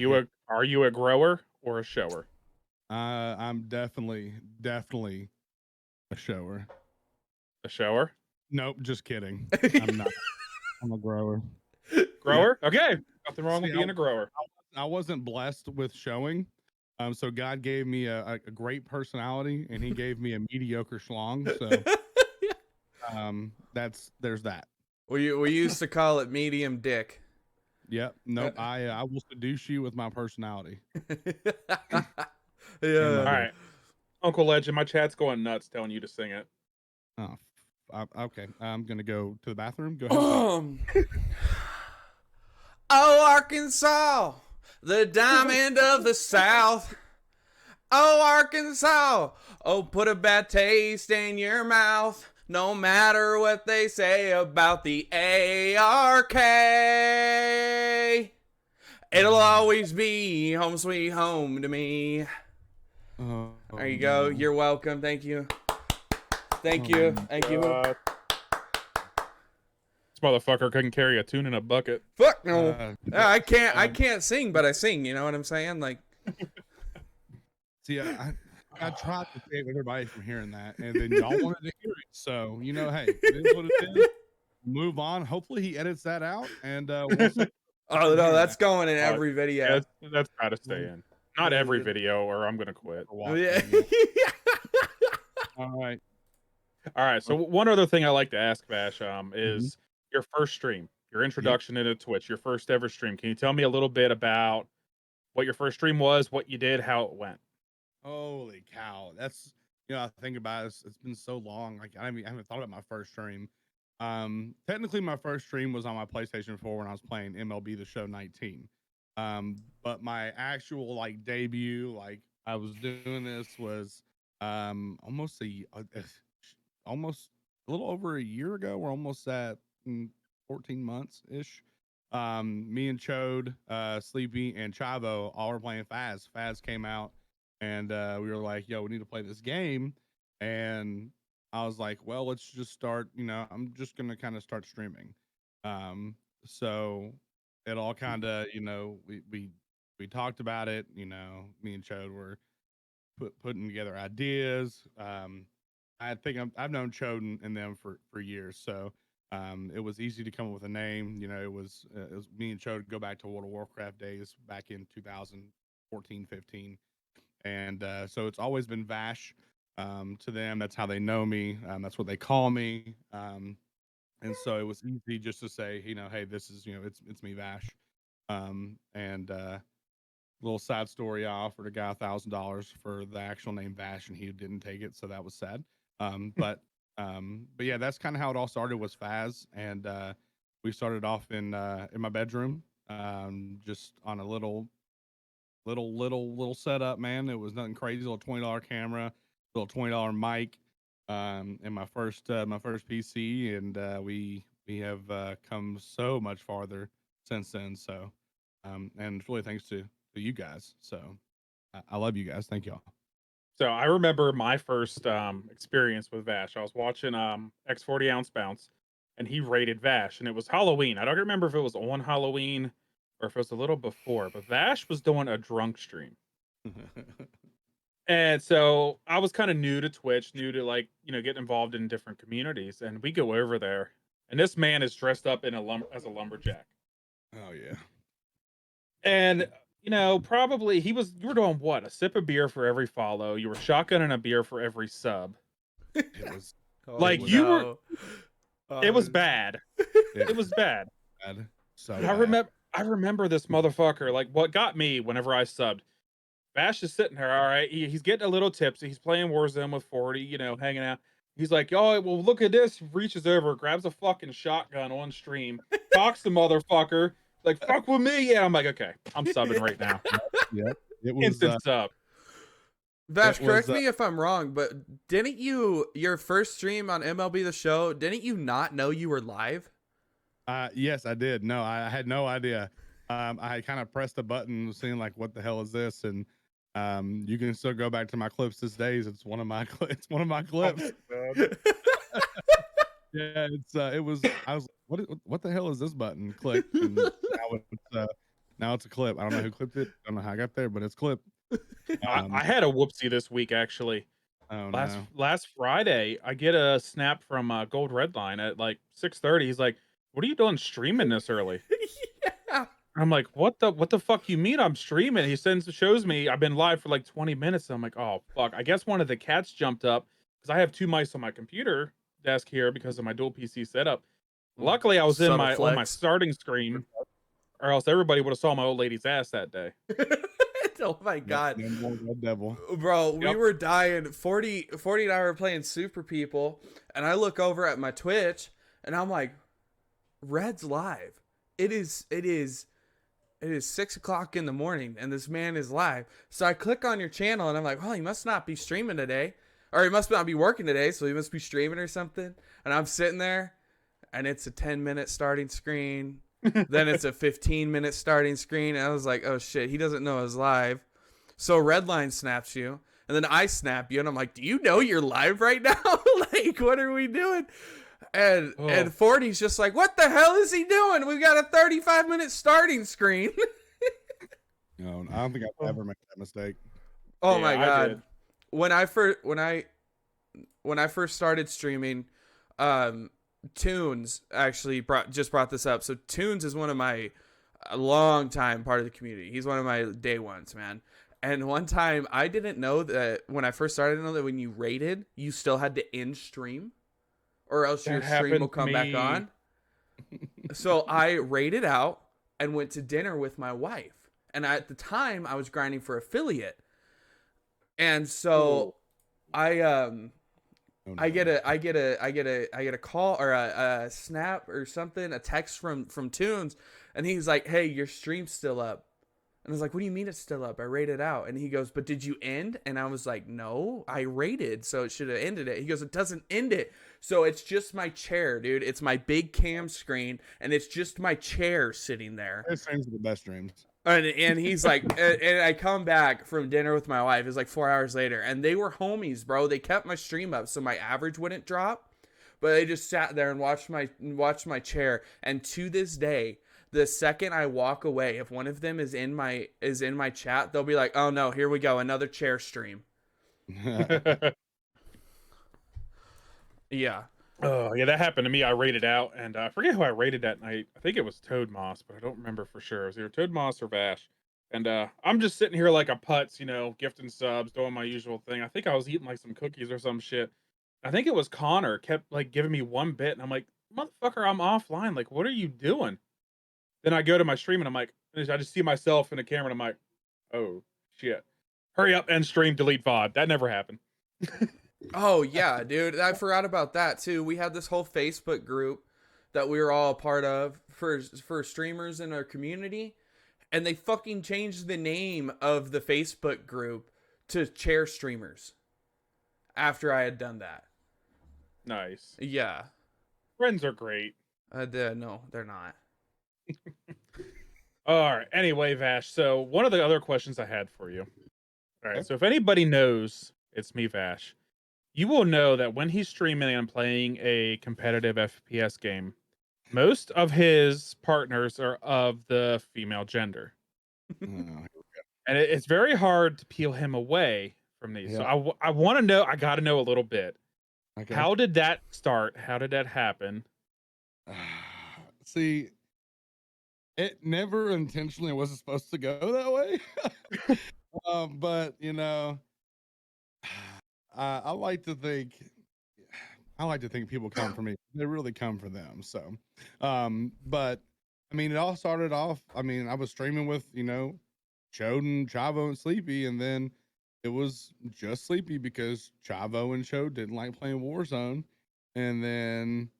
you a grower or a shower? I'm definitely a shower. A shower? Nope, just kidding. I'm not. I'm a grower. Grower? Yeah. Okay. Nothing wrong See, with being a grower. I wasn't blessed with showing. So God gave me a great personality, and He gave me a mediocre schlong. So, there's that. We used to call it medium dick. Yep. Nope. I will seduce you with my personality. Yeah. All right. Uncle Legend, my chat's going nuts telling you to sing it. Oh, okay. I'm gonna go to the bathroom. Go ahead. Oh, Arkansas, the diamond of the South. Oh, Arkansas, oh, put a bad taste in your mouth. No matter what they say about the ARK, it'll always be home sweet home to me. Oh, There you go. You're welcome. Thank you. Thank you. Thank you. This motherfucker couldn't carry a tune in a bucket. Fuck no. I can't sing, but I sing. You know what I'm saying? Like, see, I tried to save everybody from hearing that, and then y'all wanted to hear it. So, hey, it is what it is. Move on. Hopefully he edits that out, and we'll see. oh no, that's going in every video. That's gotta stay in. Not every video, or I'm gonna quit. Yeah. All right. All right. So one other thing I like to ask, Vash, is your first stream, your introduction into Twitch, your first ever stream. Can you tell me a little bit about what your first stream was, what you did, how it went? Holy cow. That's, I think about it. It's been so long. Like, I haven't thought about my first stream. Technically my first stream was on my PlayStation 4 when I was playing MLB The Show 19. But my actual debut, I was doing this was almost a little over a year ago. We're almost at 14 months ish. Me and Chode, Sleepy, and Chavo all were playing Faz. Faz came out, and we were like, "Yo, we need to play this game." And I was like, "Well, let's just start. I'm just gonna kind of start streaming." So it all kind of, we talked about it. Me and Chode were putting together ideas. I think I've known Chode and them for years, so it was easy to come up with a name. It was me and Chode go back to World of Warcraft days back in 2014, 15, and so it's always been Vash to them. That's how they know me. That's what they call me. And so it was easy just to say, hey, this is, it's me, Vash. And little sad story, I offered a guy $1,000 for the actual name Vash, and he didn't take it, so that was sad. But yeah, that's kind of how it all started, was Faz, and we started off in my bedroom, just on a little setup, man. It was nothing crazy. Little $20 camera, little $20 mic, and my first PC, and we have come so much farther since then. So, and it's really thanks to you guys. So, I love you guys. Thank y'all. So I remember my first experience with Vash. I was watching X40 Ounce Bounce, and he rated Vash, and it was Halloween. I don't remember if it was on Halloween or if it was a little before, but Vash was doing a drunk stream. And so I was kind of new to Twitch, new to getting involved in different communities, and we go over there, and this man is dressed up in as a lumberjack. Oh yeah. And probably you were doing what? A sip of beer for every follow. You were shotgunning a beer for every sub. It was Oh, Like you were, it was bad. It was bad. bad. So And I remember this motherfucker. Like what got me whenever I subbed. Bash is sitting there, all right. He's getting a little tipsy. He's playing Warzone with 40, hanging out. He's like, oh, well, look at this. Reaches over, grabs a fucking shotgun on stream, talks the motherfucker, like, fuck with me. Yeah, I'm like, okay, I'm subbing right now. Yeah, it was Instant sub. Vash, It was, correct me if I'm wrong, but didn't your first stream on MLB The Show, didn't you not know you were live? yes, I did. No, I had no idea. I had kind of pressed a button, seeing like, what the hell is this? And you can still go back to my clips this days. It's one of my clips. Yeah, it was. I was what the hell is this button? Click. And now it's a clip. I don't know who clipped it. I don't know how I got there, but it's clipped. I had a whoopsie this week actually. Oh Last Friday, I get a snap from Gold Redline at like 6:30. He's like, "What are you doing streaming this early?" Yeah. I'm like, what the fuck you mean I'm streaming? He shows me I've been live for like 20 minutes. And I'm like, oh fuck. I guess one of the cats jumped up because I have two mice on my computer desk here because of my dual PC setup. Luckily, I was on my starting screen, or else everybody would have saw my old lady's ass that day. Oh my god. Devil. Bro, Yep. we were dying. 40 and I were playing Super People, and I look over at my Twitch and I'm like, Red's live. It is 6:00 in the morning and this man is live. So I click on your channel and I'm like, well, he must not be streaming today. Or he must not be working today, so he must be streaming or something. And I'm sitting there and it's a 10-minute starting screen. Then it's a 15-minute starting screen. And I was like, oh shit, he doesn't know it's live. So Redline snaps you. And then I snap you and I'm like, do you know you're live right now? Like, what are we doing? And 40's just like, what the hell is he doing? We've got a 35-minute starting screen. No, I don't think I've ever made that mistake. Oh Yeah, my I god. did. When I first started streaming, Tunes actually brought this up. So Tunes is one of my a long time part of the community. He's one of my day ones, man. And one time I didn't know that when I first started, I didn't know that when you raided, you still had to end stream, or else your stream will come back on. So I raided out and went to dinner with my wife. And at the time I was grinding for affiliate. And so I get a call or a snap or something, a text from Tunes, and he's like, "Hey, your stream's still up." And I was like, "What do you mean it's still up? I rated out." And he goes, "But did you end?" And I was like, "No, I rated, so it should have ended it." He goes, "It doesn't end it. So it's just my chair, dude. It's my big cam screen, and it's just my chair sitting there." It seems the best dreams. And he's like, and I come back from dinner with my wife. It's like 4 hours later, and they were homies, bro. They kept my stream up so my average wouldn't drop, but they just sat there and watched my chair. And to this day, the second I walk away, if one of them is in my chat, they'll be like, "Oh no, here we go, another chair stream." Yeah. Oh yeah, that happened to me. I rated out, and I forget who I rated that night. I think it was Toad Moss, but I don't remember for sure. It was either Toad Moss or Vash. And I'm just sitting here like a putz, gifting subs, doing my usual thing. I think I was eating like some cookies or some shit. I think it was Connor kept like giving me one bit, and I'm like, motherfucker, I'm offline. Like, what are you doing? Then I go to my stream, and I'm like, I just see myself in the camera, and I'm like, oh shit, hurry up, end stream, delete VOD. That never happened. Oh yeah, dude. I forgot about that too. We had this whole Facebook group that we were all a part of for streamers in our community, and they fucking changed the name of the Facebook group to Chair Streamers after I had done that. Nice. Yeah. Friends are great. No, they're not. All right. Anyway, Vash. So one of the other questions I had for you. All right. So if anybody knows ItsMeVash, you will know that when he's streaming and playing a competitive FPS game, most of his partners are of the female gender. And it's very hard to peel him away from these. Yeah. So I want to know, I got to know a little bit. Okay. How did that start? How did that happen? See, It never intentionally wasn't supposed to go that way. But I like to think people come for me. They really come for them. So, but I mean, it all started off. I mean, I was streaming with Choden, Chavo, and Sleepy, and then it was just Sleepy because Chavo and Chode didn't like playing Warzone, and then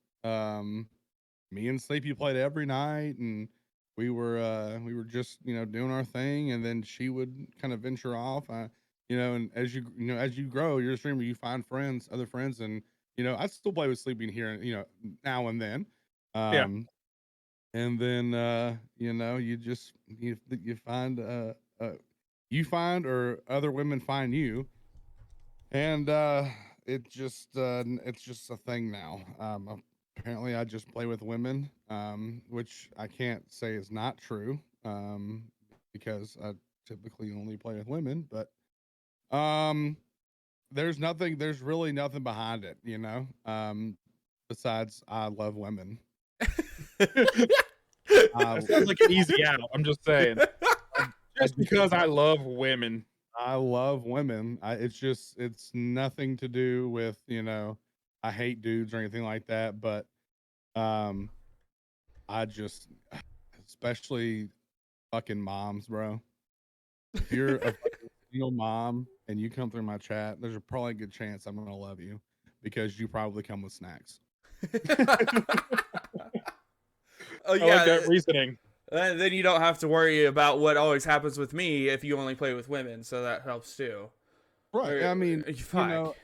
me and Sleepy played every night, and we were just doing our thing, and then she would kind of venture off. And as you grow, you're a streamer, you find friends, other friends, and I still play with Sleepy here, now and then. Yeah. And then you just you find or other women find you, and it's just a thing now. Apparently I just play with women, which I can't say is not true, because I typically only play with women, but um there's really nothing behind it, besides I love women. That sounds like an easy out. I'm just saying. Just because I love women. I love women. It's nothing to do with, I hate dudes or anything like that, but um I just, especially fucking moms, bro. If you're a fucking single mom and you come through my chat, there's a probably a good chance I'm gonna love you because you probably come with snacks. Oh I yeah, like that reasoning. then you don't have to worry about what always happens with me if you only play with women, so that helps too. Right. I mean, Fuck.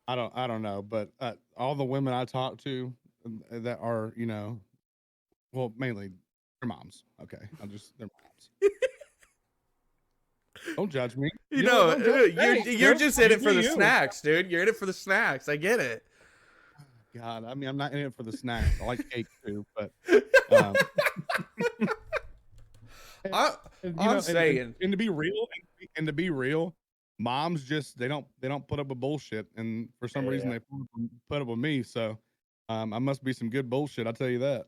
I don't know, but all the women I talk to that are, well, mainly they're moms. Okay, they're moms. Don't judge me. Don't judge me. You're just in it for the you. snacks, dude. You're in it for the snacks. I get it. God, I mean, I'm not in it for the snacks. I like cake too, but um, I'm saying, and to be real, moms just they don't put up with bullshit, and for some reason they put up with me. So, I must be some good bullshit. I'll tell you that.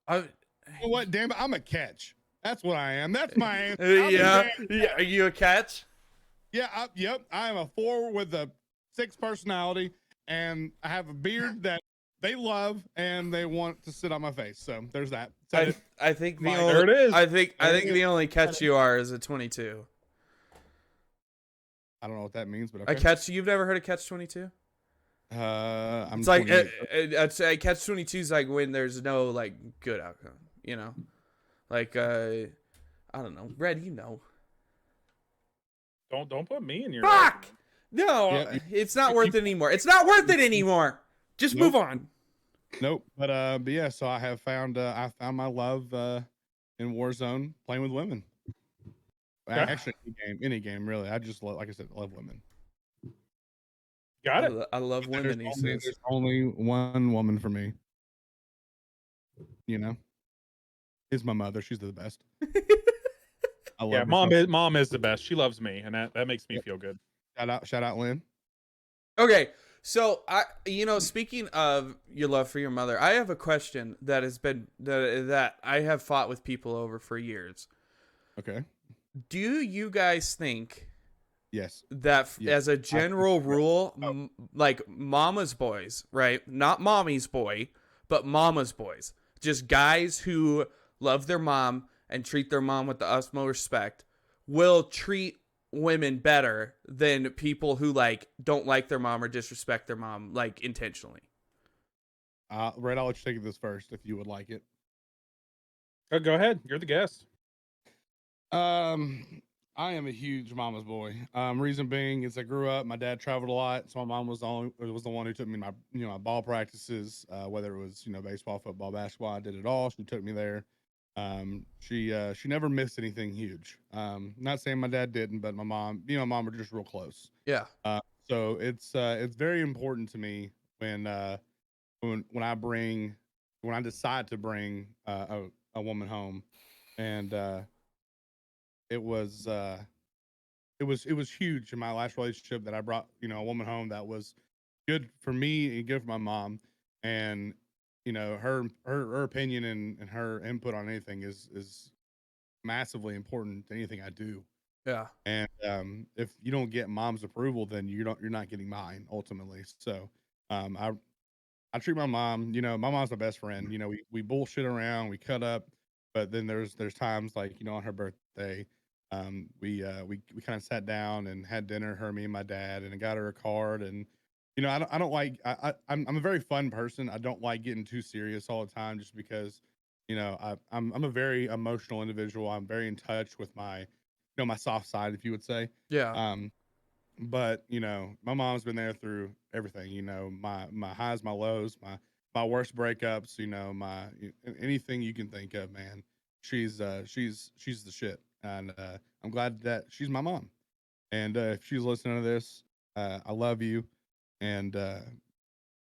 You know what? Damn it, I'm a catch. That's what I am. That's my answer. yeah. Are you a catch? Yeah. Yep. I am a 4 with a 6 personality, and I have a beard that they love and they want to sit on my face. So there's that. I think the There it is. I think the only catch you are is a 22. I don't know what that means, but okay. A catch. You've never heard of catch 22? It's like I'd say catch 22 is like when there's no like good outcome. Like I don't know, Red. Don't put me in your Fuck. No, it's not worth it anymore. It's not worth it anymore. Just move on. Nope. But yeah, so I found my love in Warzone playing with women. Actually, any game really. I just love, like I said, love women. Got it. I love women. There's only one woman for me. Is my mother. She's the best. I love her. Mom is the best. She loves me, and that makes me feel good. Shout out, Lynn. Okay, so speaking of your love for your mother, I have a question that has been that I have fought with people over for years. Okay. Do you guys think? Yes. That as a general rule, like mama's boys, right? Not mommy's boy, but mama's boys. Just guys who love their mom and treat their mom with the utmost respect will treat women better than people who like don't like their mom or disrespect their mom like intentionally. Red, I'll let you take this first if you would like it. Oh, go ahead. You're the guest. I am a huge mama's boy. Reason being is I grew up, my dad traveled a lot, so my mom was the one who took me to my ball practices, whether it was baseball, football, basketball. I did it all. She took me there. She never missed anything huge. Not saying my dad didn't, but my mom were just real close. Yeah. So it's very important to me when I decide to bring a woman home, and it was huge in my last relationship that I brought a woman home that was good for me and good for my mom, and you know, her opinion and her input on anything is massively important to anything I do. Yeah. And if you don't get mom's approval, then you're not getting mine ultimately. So um, I I treat my mom, you know, my mom's my best friend. You know, we bullshit around, we cut up, but then there's times like, you know, on her birthday, we kind of sat down and had dinner, her, me, and my dad, and I got her a card. And you know, I don't like I'm a very fun person. I don't like getting too serious all the time, just because, you know, I'm a very emotional individual. I'm very in touch with my, you know, my soft side, if you would say. Yeah. Um, but you know, my mom's been there through everything. You know, my highs, my lows, my worst breakups. You know, anything you can think of, man. She's the shit, and I'm glad that she's my mom. And if she's listening to this, I love you, and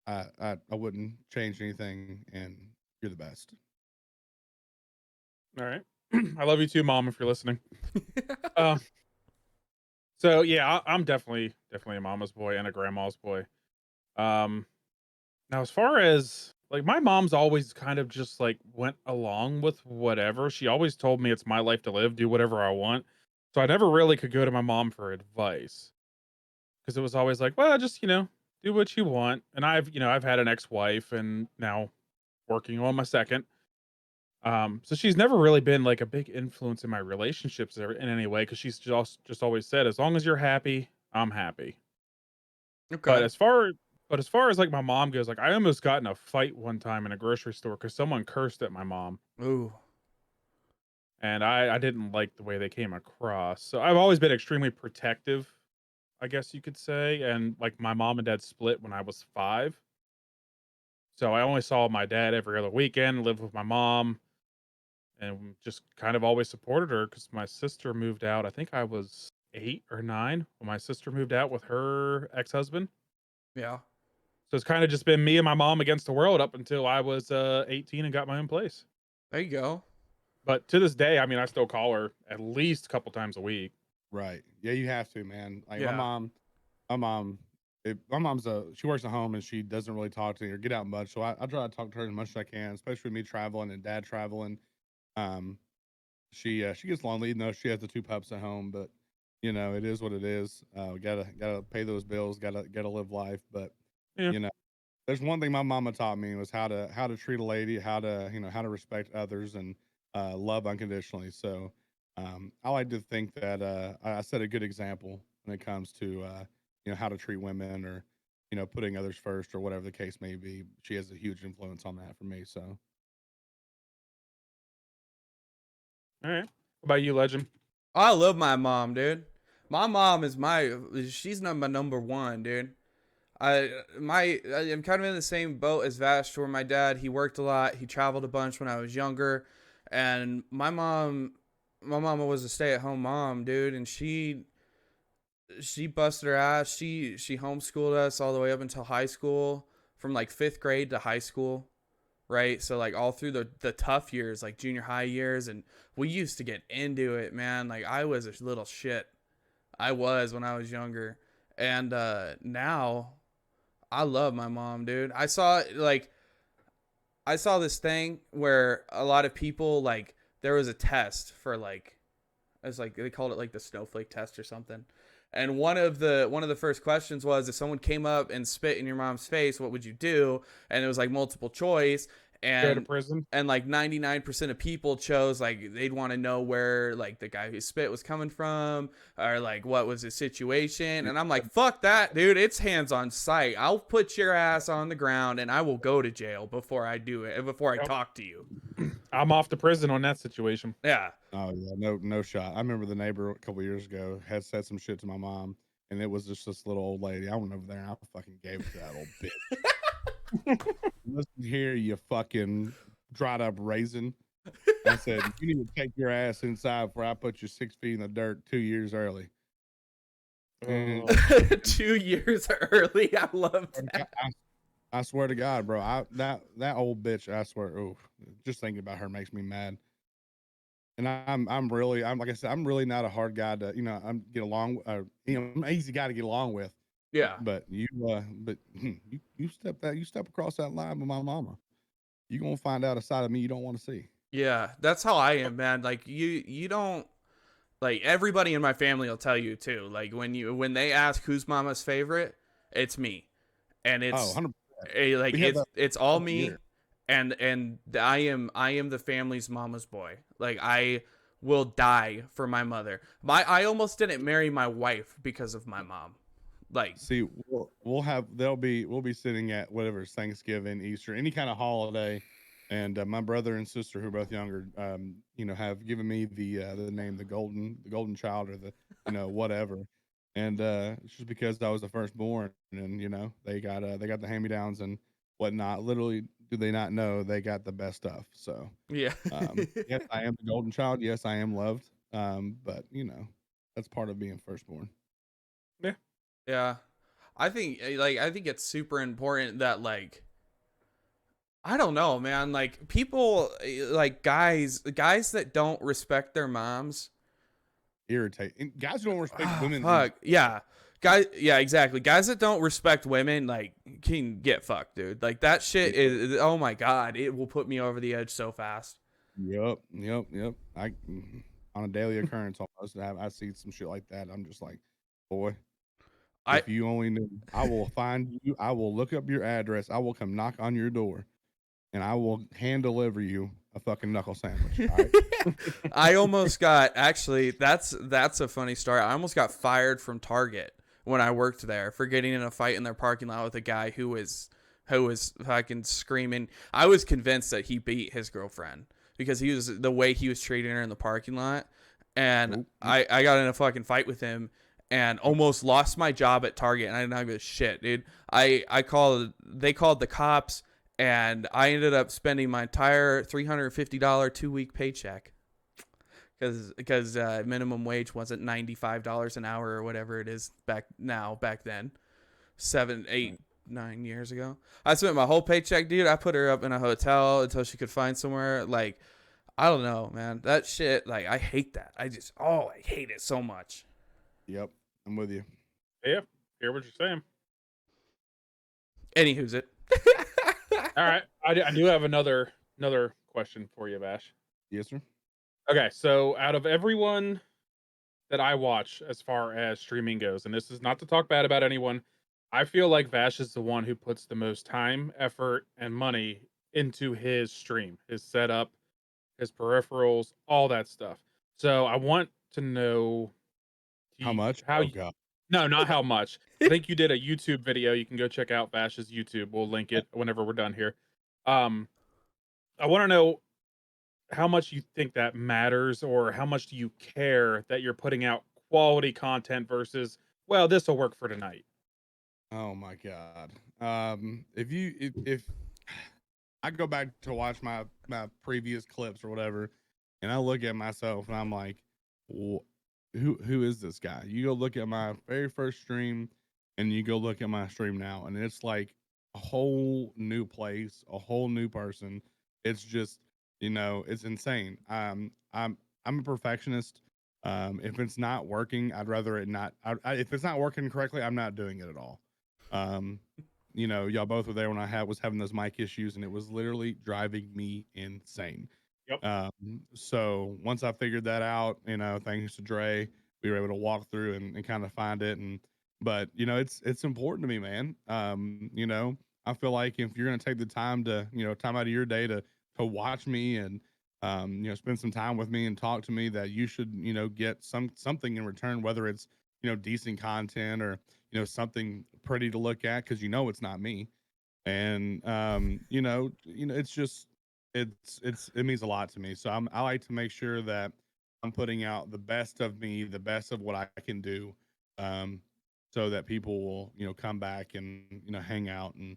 I wouldn't change anything. And you're the best. All right. I love you too, mom, if you're listening. Uh, so yeah, I'm definitely a mama's boy and a grandma's boy. Um, Now, as far as like my mom's always kind of just like went along with whatever. She always told me it's my life to live, do whatever I want. So I never really could go to my mom for advice because it was always like, well, just, do what you want. And I've had an ex-wife and now working on my second. So she's never really been like a big influence in my relationships in any way because she's just always said, as long as you're happy, I'm happy. But Okay. as far as like my mom goes, like I almost got in a fight one time in a grocery store because someone cursed at my mom, Ooh. and I didn't like the way they came across. So I've always been extremely protective, I guess you could say. And like my mom and dad split when I was 5, so I only saw my dad every other weekend. Lived with my mom, and just kind of always supported her because my sister moved out. I think I was 8 or 9 when my sister moved out with her ex-husband. Yeah. So it's kind of just been me and my mom against the world up until I was 18 and got my own place. There you go. But to this day, I mean, I still call her at least a couple times a week. Right? Yeah, you have to, man. Like Yeah. my mom, my mom's she works at home and she doesn't really talk to me or get out much. So I try to talk to her as much as I can, especially with me traveling and dad traveling. Um, she gets lonely, even though she has the 2 pups at home. But you know, it is what it is. We gotta pay those bills. Gotta live life. But Yeah. you know, there's one thing my mama taught me was how to treat a lady, how to respect others and love unconditionally. So I like to think that I set a good example when it comes to how to treat women or putting others first or whatever the case may be. She has a huge influence on that for me. So All right. What about you, Legend? I love my mom, dude. My mom is she's not my number one, dude. I'm kind of in the same boat as Vash, where my dad, he worked a lot, he traveled a bunch when I was younger, and my mama was a stay-at-home mom, dude, and she busted her ass. She homeschooled us all the way up until high school, from like 5th grade to high school, right? So like all through the tough years, like junior high years, and we used to get into it, man. Like I was a little shit. I was when I was younger. And now I love my mom, dude. I saw this thing where a lot of people, like, there was a test for like, it's like they called it like the snowflake test or something. And one of the first questions was, if someone came up and spit in your mom's face, what would you do? And it was like multiple choice, Go to and prison? like 99% of people chose, like, they'd want to know where like the guy who spit was coming from, or like what was the situation. And I'm like, fuck that, dude. It's hands on sight. I'll put your ass on the ground and I will go to jail before I do it, before I Yep. talk to you. I'm off to prison on that situation. Yeah. oh yeah, no shot. I remember the neighbor a couple years ago had said some shit to my mom, and it was just this little old lady. I went over there and I fucking gave it to that old bitch. Listen here, you fucking dried up raisin. I said, you need to take your ass inside before I put you 6 feet in the dirt 2 years early. And Oh, 2 years early. I love that. I swear to God, bro, that old bitch, I swear, oh, just thinking about her makes me mad. And I'm like I said, I'm really not a hard guy to, I'm get along, I'm an easy guy to get along with. Yeah. But you step across that line with my mama. you're gonna find out a side of me you don't want to see. Yeah, that's how I am, man. Like you don't like everybody in my family will tell you too. Like when they ask who's mama's favorite, it's me. And it's 100%. like We have that it's all every me year. and I am the family's mama's boy. Like I will die for my mother. I almost didn't marry my wife because of my mom. Like See, we'll be sitting at whatever's Thanksgiving, Easter, any kind of holiday, and my brother and sister, who are both younger, have given me the name the golden child, or the whatever, and it's just because I was the firstborn, and they got the hand me downs and whatnot. Literally, do they not know they got the best stuff? So, yeah. yes, I am the golden child. Yes, I am loved. But that's part of being firstborn. Yeah. Yeah. I think it's super important that like I don't know, man, like people like guys that don't respect their moms. Irritate and guys who don't respect women. Fuck. Yeah. Guys, yeah, exactly. Guys that don't respect women like can get fucked, dude. Like that shit is oh my god, it will put me over the edge so fast. Yep. I on a daily occurrence almost. I see some shit like that. I'm just like, boy, I if you only knew, I will find you. I will look up your address. I will come knock on your door, and I will hand deliver you a fucking knuckle sandwich. All right? I almost got actually that's a funny story. I almost got fired from Target when I worked there for getting in a fight in their parking lot with a guy who was fucking screaming. I was convinced that he beat his girlfriend because he was the way he was treating her in the parking lot. And I got in a fucking fight with him and almost lost my job at Target, and I didn't give a shit, dude. They called the cops, and I ended up spending my entire $350 2-week paycheck because minimum wage wasn't $95 an hour or whatever it is back then, 7, 8, 9 years ago. I spent my whole paycheck, dude. I put her up in a hotel until she could find somewhere. Like, I don't know, man. That shit, like, I hate that. I hate it so much. Yep, I'm with you. Yeah, hear what you're saying. Anywho's it. All right, I do have another question for you, Vash. Yes, sir. Okay, so out of everyone that I watch as far as streaming goes, and this is not to talk bad about anyone, I feel like Vash is the one who puts the most time, effort, and money into his stream, his setup, his peripherals, all that stuff. So I want to know How much? How Oh you, god. no, not how much. I think you did a YouTube video. You can go check out Vash's YouTube. We'll link it whenever we're done here. I want to know how much you think that matters, or how much do you care that you're putting out quality content versus, well, this will work for tonight. Oh my god. If I go back to watch my previous clips or whatever, and I look at myself and I'm like, who is this guy? You go look at my very first stream, and you go look at my stream now, and it's like a whole new place, a whole new person. It's just, it's insane. I'm a perfectionist. If it's not working, I'd rather it not. If it's not working correctly, I'm not doing it at all. Y'all both were there when I was having those mic issues, and it was literally driving me insane. Yep. So once I figured that out, thanks to Dre, we were able to walk through and kind of find it. But it's important to me, man. I feel like if you're going to take the time to, time out of your day to watch me and, spend some time with me and talk to me, that you should, get something in return, whether it's, decent content or, something pretty to look at, because it's not me. And it's just it means a lot to me. So I like to make sure that I'm putting out the best of me, the best of what I can do, so that people will come back and hang out and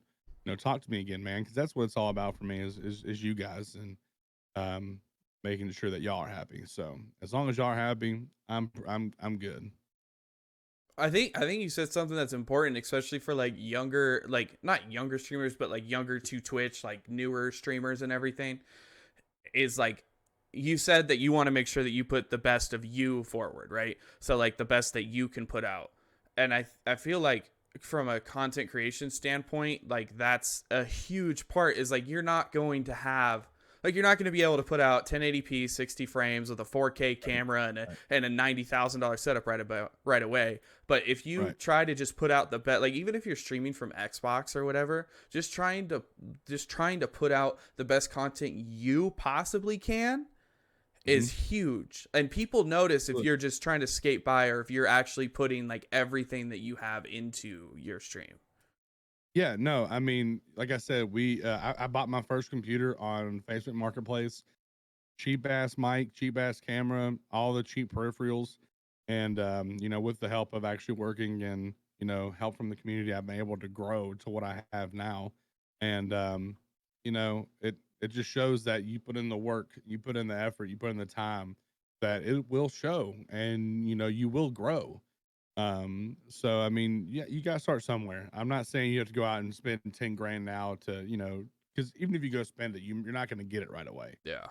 talk to me again, man, because that's what it's all about for me is you guys, and making sure that y'all are happy. So as long as y'all are happy, I'm good. I think you said something that's important, especially for like younger, like not younger streamers, but like younger to Twitch, like newer streamers and everything. Is like you said that you want to make sure that you put the best of you forward, right? So like the best that you can put out. And I feel like from a content creation standpoint, like that's a huge part, is like you're not going to have, like you're not going to be able to put out 1080p 60 frames with a 4K camera and a $90,000 setup right away. But if you try to just put out the best, like even if you're streaming from Xbox or whatever, just trying to put out the best content you possibly can is huge. And people notice if you're just trying to skate by, or if you're actually putting like everything that you have into your stream. Yeah, no, I mean, like I said, I bought my first computer on Facebook Marketplace. Cheap ass mic, cheap ass camera, all the cheap peripherals, and with the help of actually working and help from the community, I've been able to grow to what I have now. And it just shows that you put in the work, you put in the effort, you put in the time, that it will show, and you will grow. So I mean, yeah, you got to start somewhere. I'm not saying you have to go out and spend 10 grand now to, because even if you go spend it, you're not going to get it right away. Yeah,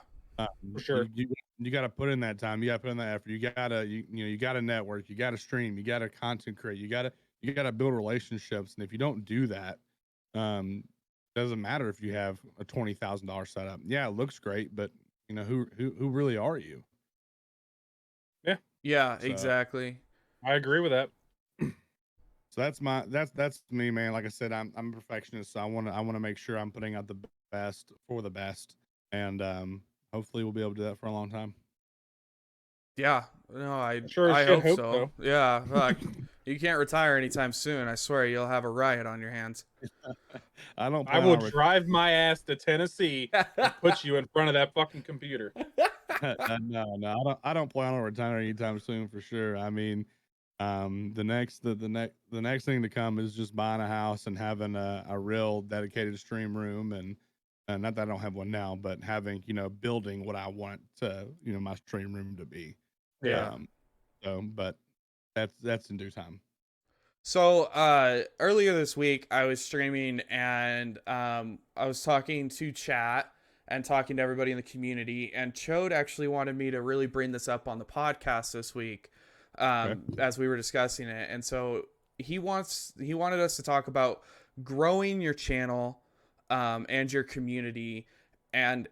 For sure. You got to put in that time. You got to put in that effort. You got to network. You got to stream. You got to content create. You got to build relationships. And if you don't do that, doesn't matter if you have a $20,000 setup. Yeah, it looks great, but who really are you? Yeah, So, exactly. I agree with that. So that's me, man. Like I said, I'm a perfectionist, so I want to make sure I'm putting out the best for the best, and hopefully we'll be able to do that for a long time. Yeah, no, I Sure I should hope hope so. so. Yeah, fuck. You can't retire anytime soon. I swear you'll have a riot on your hands. I don't. I will drive my ass to Tennessee and put you in front of that fucking computer. No, I don't plan on retiring anytime soon for sure. I mean, the next thing to come is just buying a house and having a real dedicated stream room, and not that I don't have one now, but having building what I want to my stream room to be. Yeah. But that's in due time. So earlier this week I was streaming, and I was talking to chat and talking to everybody in the community, and Chode actually wanted me to really bring this up on the podcast this week, as we were discussing it. And so he wanted us to talk about growing your channel and your community, and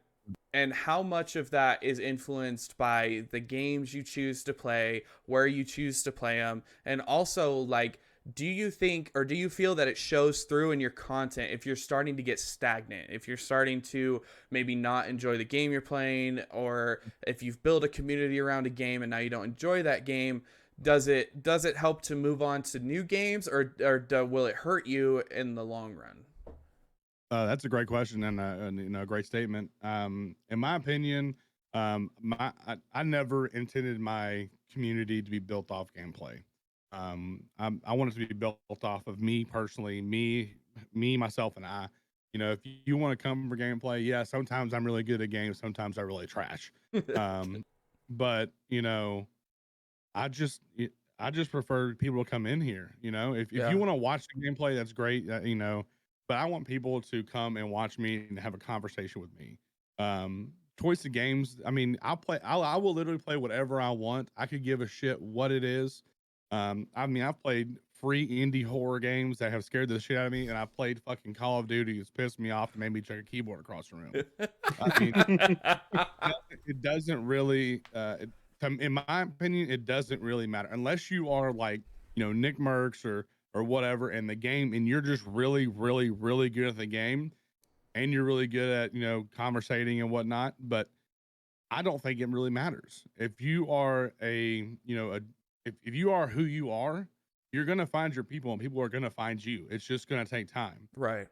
how much of that is influenced by the games you choose to play, where you choose to play them, and also like, do you think, or do you feel that it shows through in your content if you're starting to get stagnant, if you're starting to maybe not enjoy the game you're playing, or if you've built a community around a game and now you don't enjoy that game? Does it help to move on to new games, or will it hurt you in the long run? That's a great question, and a great statement. In my opinion, I never intended my community to be built off gameplay. I want it to be built off of me personally, me, myself, and I. If you want to come for gameplay, yeah, sometimes I'm really good at games, sometimes I really trash. But I just prefer people to come in here. If you want to watch the gameplay, that's great. But I want people to come and watch me and have a conversation with me. Choice of games. I mean, I will literally play whatever I want. I could give a shit what it is. I mean, I've played free indie horror games that have scared the shit out of me, and I've played fucking Call of Duty. It's pissed me off and made me check a keyboard across the room. I mean, it doesn't really, in my opinion, it doesn't really matter unless you are like, Nick Merckx or whatever, and the game, and you're just really, really, really good at the game, and you're really good at, conversating and whatnot. But I don't think it really matters. If you are if you are who you are, you're going to find your people, and people are going to find you. It's just going to take time. Right.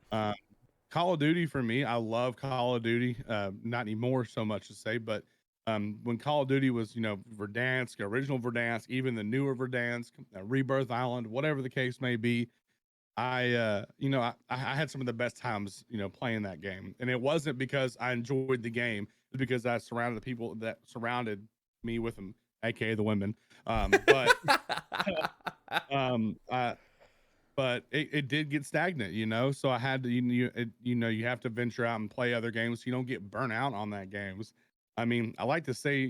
Call of Duty for me, I love Call of Duty. Not anymore so much to say, but when Call of Duty was, Verdansk, original Verdansk, even the newer Verdansk, Rebirth Island, whatever the case may be, I had some of the best times, playing that game. And it wasn't because I enjoyed the game. It's because I surrounded the people that surrounded me with them, aka the women. But it did get stagnant, so I had to, you have to venture out and play other games so you don't get burnt out on that games. I mean, I like to say,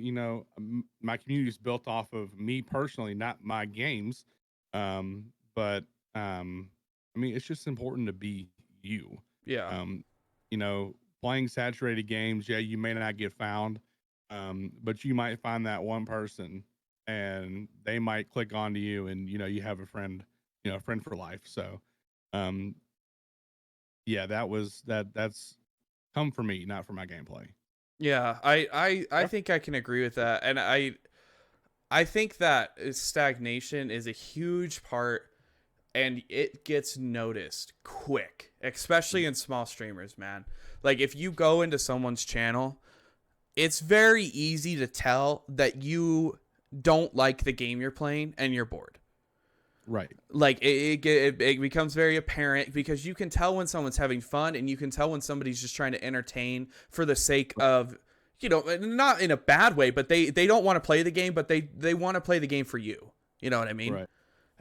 my community is built off of me personally, not my games. But I mean, it's just important to be you. Yeah. You know, playing saturated games, yeah, you may not get found, but you might find that one person, and they might click onto you, and you know, you have a friend, you know, a friend for life. So, um, yeah, that's come for me, not for my gameplay. Yeah, I think I can agree with that, and I think that stagnation is a huge part, and it gets noticed quick, especially in small streamers, man. Like if you go into someone's channel, it's very easy to tell that you don't like the game you're playing and you're bored. Right. Like it becomes very apparent because you can tell when someone's having fun, and you can tell when somebody's just trying to entertain for the sake of, you know, not in a bad way, but they don't want to play the game, but they want to play the game for you. You know what I mean? Right.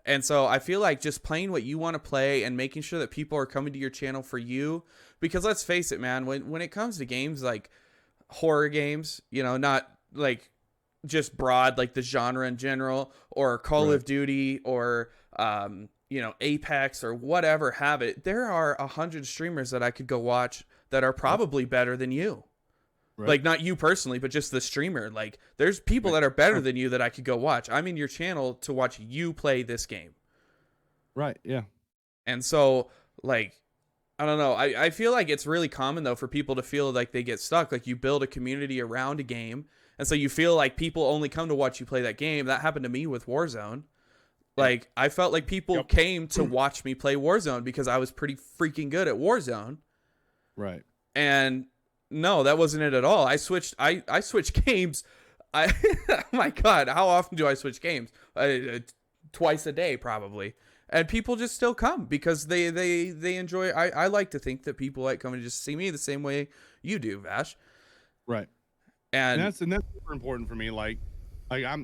And so I feel like just playing what you want to play and making sure that people are coming to your channel for you, because let's face it, man, when it comes to games like horror games, you know, not like just broad, like the genre in general, or Call of Duty, or you know, Apex or whatever have it, there are 100 streamers that I could go watch that are probably better than you. Right. Like not you personally, but just the streamer. Like there's people that are better than you that I could go watch. I'm in your channel to watch you play this game. Right. Yeah. And so like, I don't know. I feel like it's really common though for people to feel like they get stuck. Like you build a community around a game, and so you feel like people only come to watch you play that game. That happened to me with Warzone. Like I felt like people came to watch me play Warzone because I was pretty freaking good at Warzone. Right. And no, that wasn't it at all. I switched games. Oh my God, how often do I switch games? Twice a day probably. And people just still come because they enjoy. I like to think that people like coming to just see me the same way you do, Vash. Right. And that's super important for me. Like I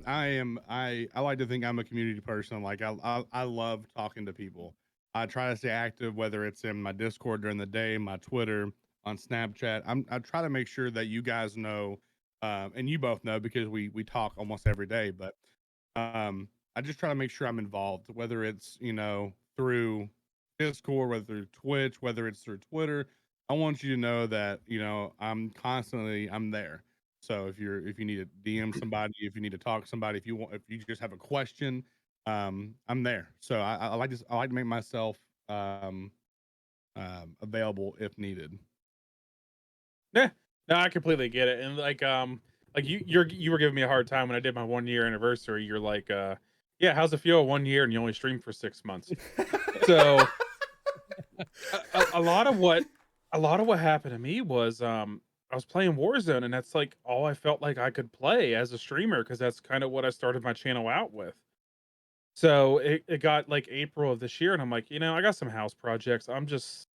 like to think I'm a community person. Like I love talking to people. I try to stay active, whether it's in my Discord during the day, my Twitter, on Snapchat. I try to make sure that you guys know, and you both know because we talk almost every day. But I just try to make sure I'm involved, whether it's, you know, through Discord, whether through Twitch, whether it's through Twitter. I want you to know that, you know, I'm there. So if you need to DM somebody, if you need to talk to somebody, if you just have a question, I'm there. So I like to make myself available if needed. Yeah, no, I completely get it. And like you were giving me a hard time when I did my 1 year anniversary. You're like, yeah, how's it feel 1 year and you only stream for 6 months? So a lot of what happened to me was I was playing Warzone, and that's like all I felt like I could play as a streamer because that's kind of what I started my channel out with. So it got like April of this year, and I'm like, you know, I got some house projects. I'm just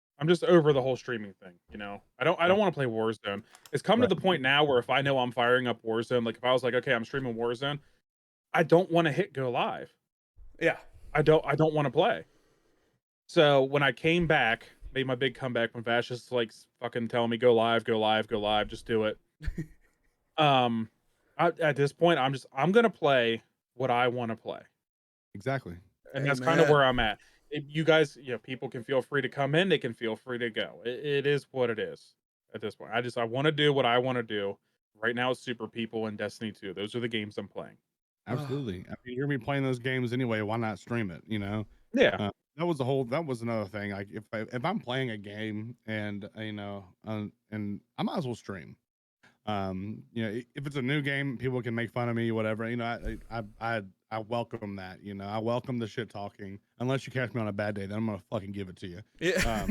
over the whole streaming thing, you know. I don't want to play Warzone. It's come to the point now where if I know I'm firing up Warzone, like if I was like, okay, I'm streaming Warzone, I don't want to hit go live. yeah, I don't want to play. So when I came back, made my big comeback when Vash is like fucking telling me go live, just do it. At this point, I'm gonna play what I want to play. Exactly. And that's kind of where I'm at. If you guys, you know, people can feel free to come in, they can feel free to go. It is what it is at this point. I want to do what I want to do. Right now it's Super People and Destiny 2. Those are the games I'm playing. Absolutely. I mean, you're gonna be playing those games anyway. Why not stream it? You know. Yeah. That was another thing. Like if I'm playing a game and you know, and I might as well stream. You know, if it's a new game, people can make fun of me, whatever. You know, I welcome that. You know, I welcome the shit talking. Unless you catch me on a bad day, then I'm gonna fucking give it to you. Yeah.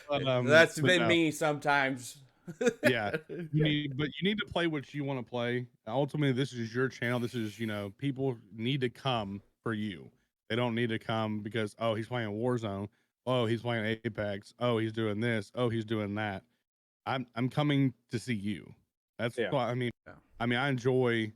But, that's been me sometimes. Yeah, you need to play what you want to play. Ultimately, this is your channel. This is, you know, people need to come for you. They don't need to come because, oh, he's playing Warzone. Oh, he's playing Apex. Oh, he's doing this. Oh, he's doing that. I'm coming to see you. That's what I mean. Yeah. I mean, I enjoy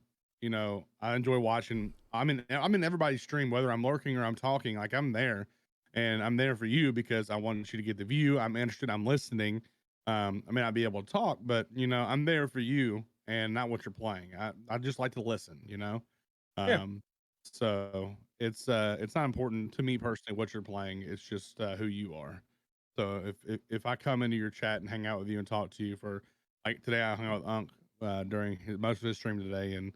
watching. I'm in everybody's stream, whether I'm lurking or I'm talking. Like I'm there, and I'm there for you because I want you to get the view. I'm interested. I'm listening. I may not be able to talk, but you know, I'm there for you and not what you're playing. I just like to listen. You know. Yeah. So it's not important to me personally what you're playing. It's just who you are. So if I come into your chat and hang out with you and talk to you for like today, I hung out with Unc during most of his stream today, and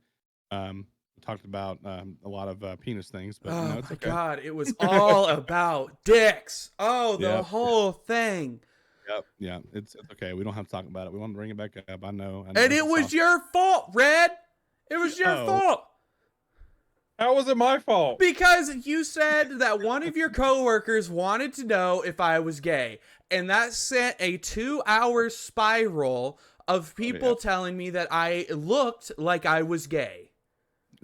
we talked about a lot of penis things. But Oh it's my okay. God, it was all about dicks. Oh, the Yep. whole thing. Yep. Yeah. It's okay. We don't have to talk about it. We want to bring it back up. I know. And it was your fault, Red. It was your fault. How was it my fault? Because you said that one of your coworkers wanted to know if I was gay, and that sent a 2-hour spiral of people telling me that I looked like I was gay.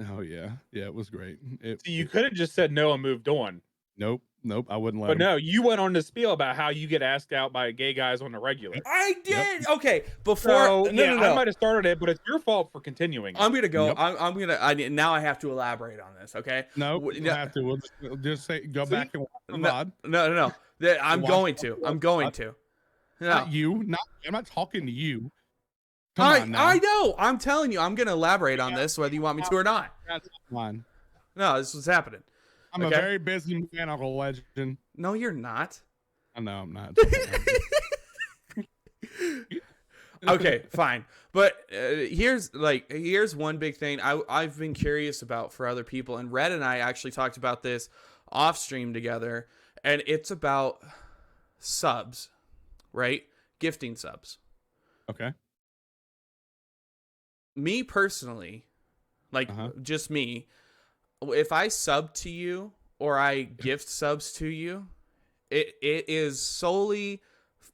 Oh yeah, it was great. So you could have just said no and moved on. Nope, I wouldn't let. But no, you went on to spiel about how you get asked out by gay guys on the regular. I did. Yep. Okay, before no. I might have started it, but it's your fault for continuing. I'm gonna go. Yep. I'm gonna. Now I have to elaborate on this. Okay. No, you don't have to. We'll just say go back and watch the VOD. No. I'm going to. No. Not you. I'm not talking to you. I know. I'm telling you. I'm gonna elaborate on this, whether you want me to or not. That's fine. No, this was happening. I'm a very busy man, Uncle Legend. No, you're not. I know I'm not. Okay, fine. But here's one big thing I've been curious about for other people, and Red and I actually talked about this off stream together, and it's about subs, right? Gifting subs. Okay. Me personally, just me, if I sub to you or I gift subs to you, it is solely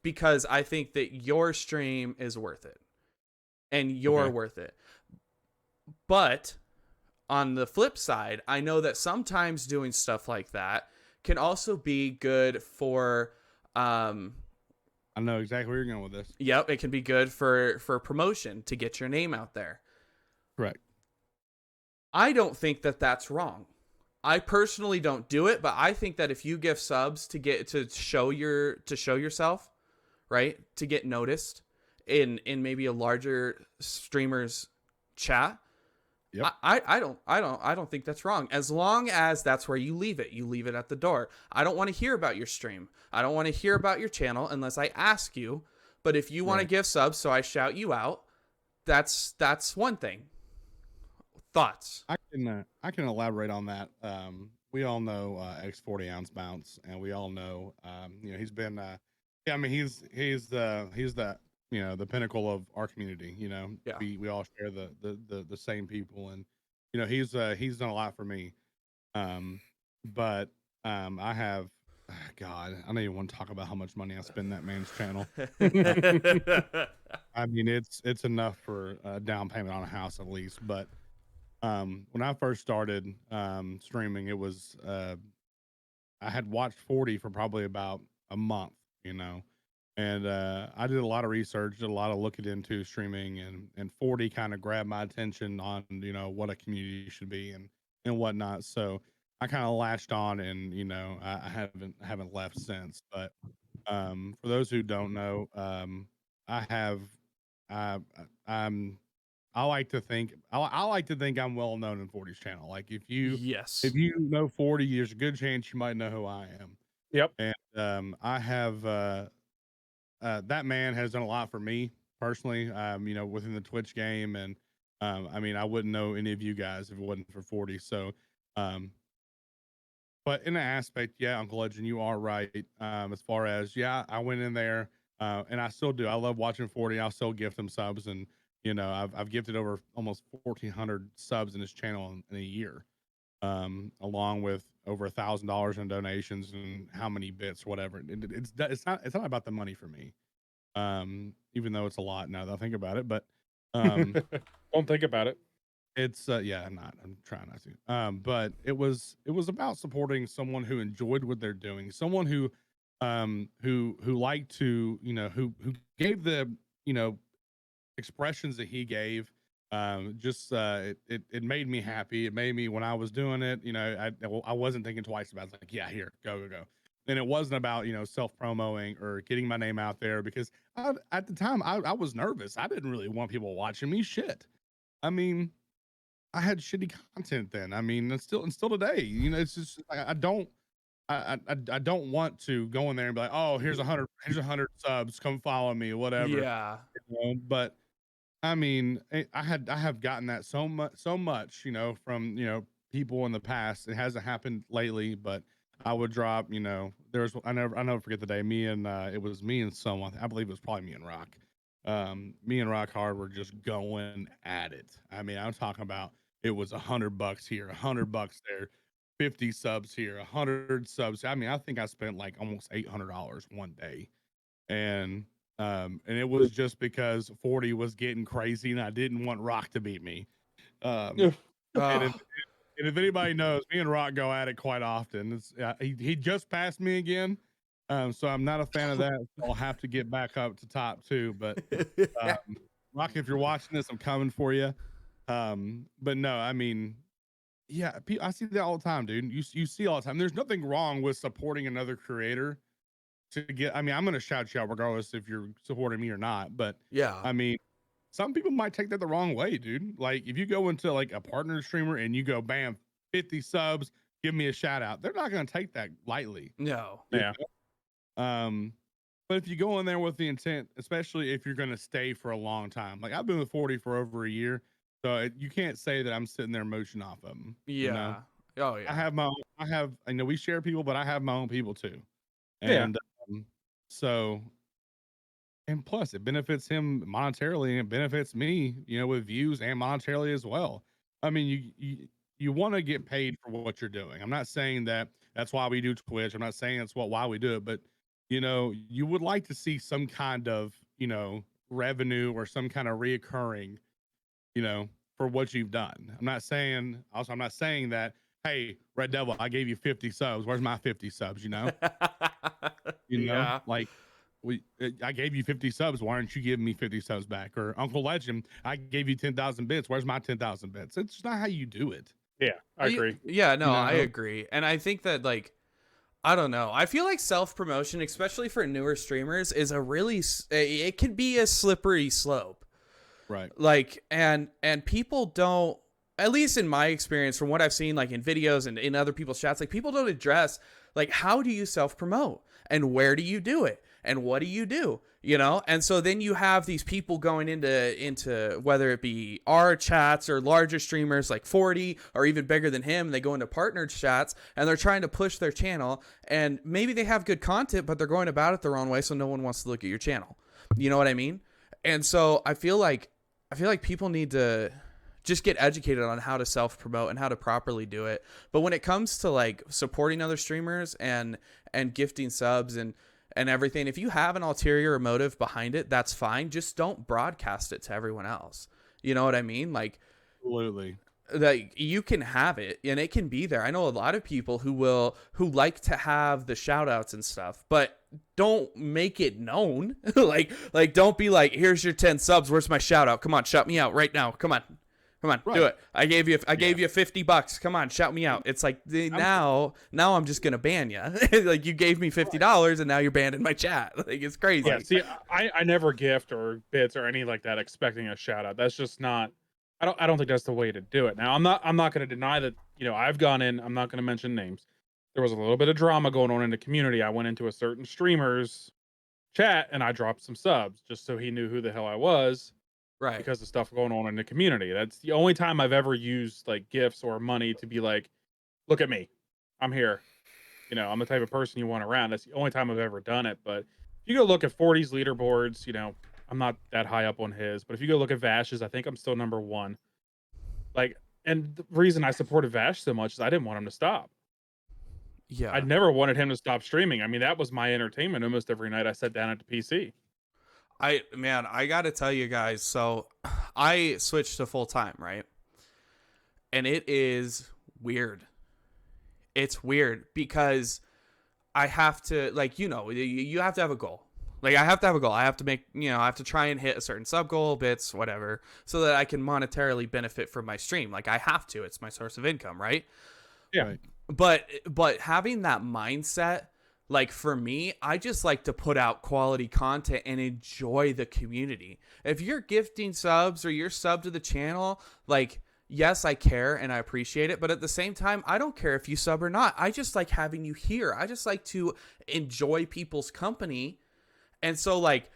because I think that your stream is worth it and you're worth it. But on the flip side, I know that sometimes doing stuff like that can also be good for I know exactly where you're going with this. Yep, it can be good for promotion to get your name out there. Correct. I don't think that that's wrong. I personally don't do it, but I think that if you give subs to show yourself, right, to get noticed in maybe a larger streamer's chat, yep. I don't think that's wrong. As long as that's where you leave it. You leave it at the door. I don't want to hear about your stream. I don't want to hear about your channel unless I ask you. But if you want to give subs so I shout you out, that's one thing. Thoughts? I can elaborate on that. We all know X 40 ounce bounce, and we all know he's been he's the the pinnacle of our community. We all share the same people, and he's done a lot for me. But I have God, I don't even want to talk about how much money I spend that man's channel. I mean, it's enough for a down payment on a house at least. But when I first started streaming, it was I had watched 40 for probably about a month, and I did a lot of research, did a lot of looking into streaming, and 40 kind of grabbed my attention on what a community should be and whatnot. So I kind of latched on, and I haven't left since. But for those who don't know, I like to think I'm well known in 40's channel. Like if you know 40, there's a good chance you might know who I am. Yep. And I have that man has done a lot for me personally. Within the Twitch game, and I mean, I wouldn't know any of you guys if it wasn't for 40. So, but in an aspect, Uncle Legend, you are right. As far as I went in there, and I still do. I love watching 40. I'll still gift him subs, and I've gifted over almost 1,400 subs in his channel in a year, along with over $1,000 in donations and how many bits, whatever. It's not about the money for me, even though it's a lot now that I think about it. But don't think about it. It's I'm trying not to. But it was about supporting someone who enjoyed what they're doing, someone who liked to who gave the expressions that he gave. It made me happy. It made me, when I was doing it, I wasn't thinking twice about it. It's like, here, go. And it wasn't about self-promoting or getting my name out there, because at the time I was nervous. I didn't really want people watching me. Shit, I mean, I had shitty content then. I mean, and still today, you know, it's just I don't. I don't want to go in there and be like, oh, here's 100 subs, come follow me, whatever. Yeah. You know? But I mean, I have gotten that so much, you know, from, you know, people in the past. It hasn't happened lately, but I would drop, you know, I never forget the day. Me and it was me and someone, I believe it was probably me and Rock. Me and Rock Hard were just going at it. I mean, I'm talking about it was $100 here, $100 there, 50 subs here, 100 subs. I mean, I think I spent like almost $800 one day, and it was just because 40 was getting crazy, and I didn't want Rock to beat me. And if anybody knows, me and Rock go at it quite often. It's, he just passed me again, so I'm not a fan of that. I'll have to get back up to top 2. But Rock, if you're watching this, I'm coming for you. But no, I mean, yeah, I see that all the time, dude. You see all the time. There's nothing wrong with supporting another creator to get. I mean, I'm gonna shout you out regardless if you're supporting me or not. But Yeah. I mean, some people might take that the wrong way, dude. Like if you go into like a partner streamer and you go, bam, 50 subs, give me a shout out. They're not gonna take that lightly. No. Yeah. But if you go in there with the intent, especially if you're gonna stay for a long time, like I've been with 40 for over a year. So you can't say that I'm sitting there motion off of them. Yeah. You know? Oh yeah. I know we share people, but I have my own people too. And so, and plus it benefits him monetarily and it benefits me, you know, with views and monetarily as well. I mean, you want to get paid for what you're doing. I'm not saying that that's why we do Twitch. I'm not saying that's why we do it, but you know, you would like to see some kind of, you know, revenue or some kind of reoccurring, you know, for what you've done. I'm not saying that, hey, Red Devil, I gave you 50 subs. Where's my 50 subs? You know, Yeah. like I gave you 50 subs. Why aren't you giving me 50 subs back? Or Uncle Legend, I gave you 10,000 bits. Where's my 10,000 bits? It's just not how you do it. Yeah, I agree. Yeah, no, You know? I agree. And I think that like, I don't know. I feel like self-promotion, especially for newer streamers, is it can be a slippery slope. Right. Like, and people don't, at least in my experience, from what I've seen, like in videos and in other people's chats, like people don't address, like, how do you self-promote and where do you do it and what do you do, you know? And so then you have these people going into whether it be our chats or larger streamers like 40 or even bigger than him, they go into partner chats and they're trying to push their channel, and maybe they have good content, but they're going about it their own way, so no one wants to look at your channel. You know what I mean? And so I feel like people need to just get educated on how to self-promote and how to properly do it. But when it comes to like supporting other streamers and gifting subs and everything, if you have an ulterior motive behind it, that's fine. Just don't broadcast it to everyone else. You know what I mean? Like, Absolutely. Like you can have it and it can be there. I know a lot of people who like to have the shout outs and stuff, but don't make it known. like don't be like, here's your 10 subs. Where's my shout out? Come on, shout me out right now. Come on, right. Do it. I gave you $50. Come on, shout me out. It's like now I'm just going to ban you. Like you gave me $50 and now you're banned in my chat. Like it's crazy. Yeah. See, I never gift or bits or anything like that expecting a shout out. That's just not, I don't think that's the way to do it. Now, I'm not going to deny that, you know, I've gone in, I'm not going to mention names. There was a little bit of drama going on in the community. I went into a certain streamer's chat and I dropped some subs just so he knew who the hell I was. Right. Because of stuff going on in the community. That's the only time I've ever used like gifts or money to be like, look at me, I'm here. You know, I'm the type of person you want around. That's the only time I've ever done it. But if you go look at 40's leaderboards, you know, I'm not that high up on his, but if you go look at Vash's, I think I'm still number 1. Like, and the reason I supported Vash so much is I didn't want him to stop. Yeah. I never wanted him to stop streaming. I mean, that was my entertainment almost every night I sat down at the PC. I got to tell you guys, so I switched to full time, right? And it is weird. It's weird because I have to, like, you know, you have to have a goal. Like, I have to have a goal. I have to make, you know, I have to try and hit a certain sub goal, bits, whatever, so that I can monetarily benefit from my stream. Like, I have to. It's my source of income, right? Yeah. But having that mindset, like for me, I just like to put out quality content and enjoy the community. If you're gifting subs or you're sub to the channel, like, yes, I care and I appreciate it, but at the same time, I don't care if you sub or not. I just like having you here. I just like to enjoy people's company. And so like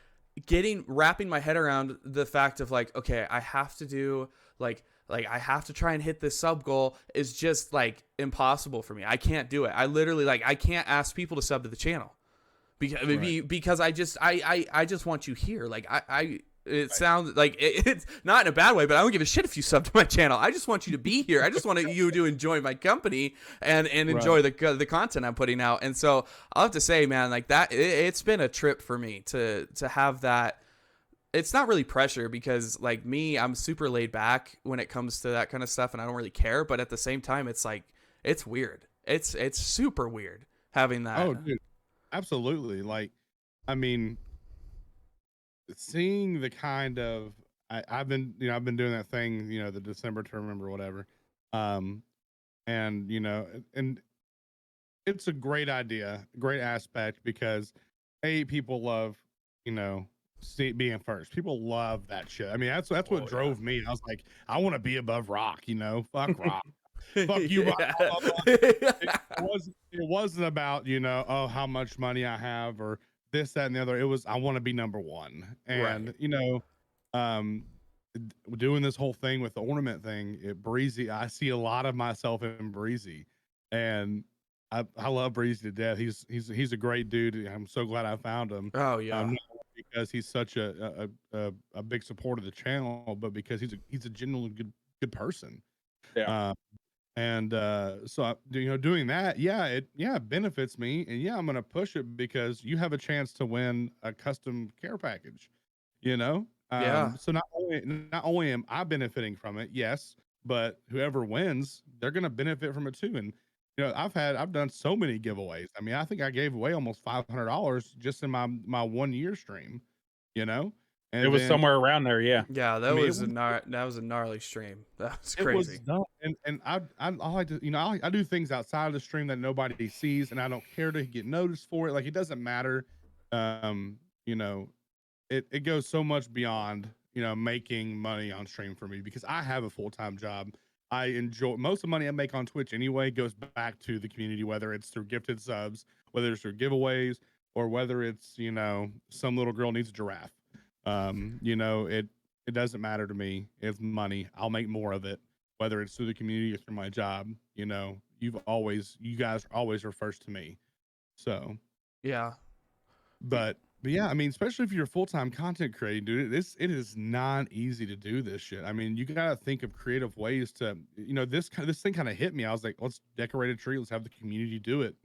wrapping my head around the fact of like, okay, I have to do like I have to try and hit this sub goal is just like impossible for me. I can't do it. I literally like I can't ask people to sub to the channel because I just want you here. Like it sounds like it's not in a bad way, but I don't give a shit if you sub to my channel. I just want you to be here. I just want you to enjoy my company and enjoy the content I'm putting out. And so I'll have to say, man, like that, it's been a trip for me to have that. It's not really pressure because like me, I'm super laid back when it comes to that kind of stuff and I don't really care. But at the same time, it's like, it's weird. It's super weird having that. Oh, dude, absolutely. Like, I mean, seeing the kind of I've been doing that thing, the December to remember, whatever. And and it's a great idea, great aspect because people love, being first. People love that shit. I mean, that's what drove me. I was like, I want to be above Rock, fuck Rock. Fuck you, Rock. It wasn't about, oh, how much money I have or this, that, and the other. It was, I want to be number one. And, doing this whole thing with the ornament thing, Breezy, I see a lot of myself in Breezy. And I love Breezy to death. He's a great dude. I'm so glad I found him. Oh yeah. Because he's such a big supporter of the channel, but because he's a genuinely good person. Yeah. So doing that, it benefits me, and I'm gonna push it because you have a chance to win a custom care package. So not only am I benefiting from it, yes, but whoever wins, they're gonna benefit from it too. And I've done so many giveaways. I mean, I think I gave away almost $500 just in my 1 year stream. And it was somewhere around there. Yeah. Yeah, that was a gnarly stream. That was crazy. It was dumb. And I like to, I do things outside of the stream that nobody sees, and I don't care to get noticed for it. Like, it doesn't matter. It goes so much beyond, making money on stream for me because I have a full-time job. I enjoy most of the money I make on Twitch anyway goes back to the community, whether it's through gifted subs, whether it's through giveaways, or whether it's, some little girl needs a giraffe. It doesn't matter to me. It's money. I'll make more of it, whether it's through the community or through my job. You guys always are first to me. So, yeah. But yeah, I mean, especially if you're full-time content creating, dude, it is not easy to do this shit. I mean, you gotta think of creative ways to, this thing kind of hit me. I was like, let's decorate a tree. Let's have the community do it,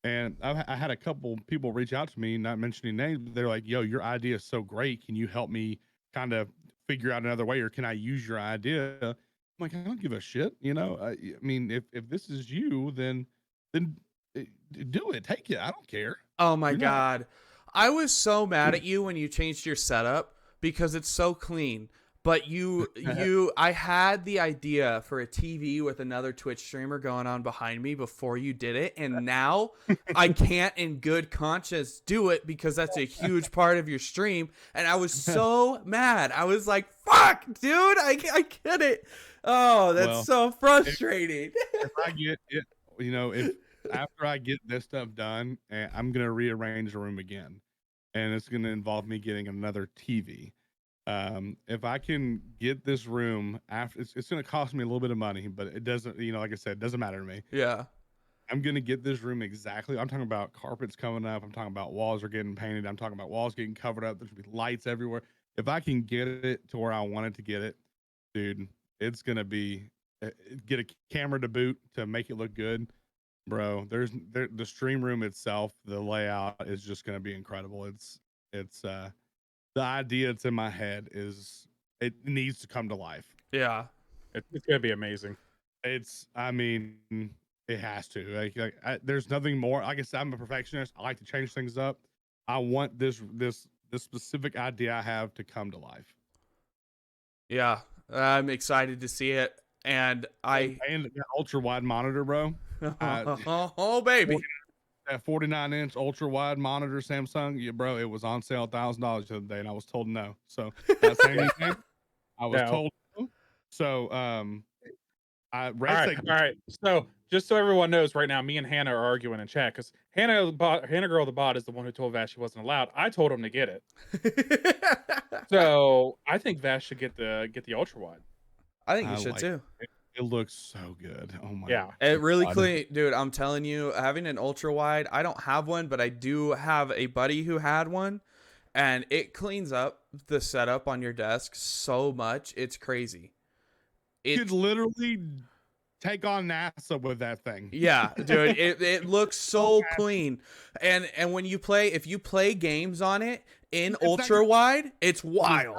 And I had a couple people reach out to me, not mentioning names, but they're like, yo, your idea is so great. Can you help me kind of figure out another way, or can I use your idea? I'm like, I don't give a shit. I mean, if this is you, then do it. Take it. I don't care. Oh my God. I was so mad at you when you changed your setup because it's so clean. But I had the idea for a TV with another Twitch streamer going on behind me before you did it. And now I can't in good conscience do it because that's a huge part of your stream. And I was so mad. I was like, fuck, dude, I get it. Oh, that's so frustrating. If I get it, if after I get this stuff done, I'm going to rearrange the room again. And it's going to involve me getting another TV. If I can get this room after, it's going to cost me a little bit of money, but it doesn't, like I said, it doesn't matter to me. Yeah. I'm going to get this room exactly. I'm talking about carpets coming up. I'm talking about walls are getting painted. I'm talking about walls getting covered up. There's going to be lights everywhere. If I can get it to where I want it to get it, dude, it's going to be, get a camera to boot to make it look good. Bro, the stream room itself, the layout is just going to be incredible. It's the idea that's in my head it needs to come to life. Yeah. It's going to be amazing. I mean, it has to. There's nothing more. Like I said, I'm a perfectionist. I like to change things up. I want this specific idea I have to come to life. Yeah. I'm excited to see it. And that ultra wide monitor, bro. Oh baby, that 49-inch ultra wide monitor Samsung, bro, it was on sale $1,000 the other day, and I was told no. So that's anything. I was told no. So All Red right, said all right. So just so everyone knows, right now, me and Hannah are arguing in chat because Hannah Girl the bot is the one who told Vash he wasn't allowed. I told him to get it. So I think Vash should get the ultra wide. I think you I should like too. it looks so good. Oh my Yeah. It really God. clean, dude. I'm telling you, having an ultra wide, I don't have one, but I do have a buddy who had one, and it cleans up the setup on your desk so much. It's crazy. You could literally take on NASA with that thing. Yeah, dude, it looks so clean. And when you play, if you play games on it in ultra wide, it's wild.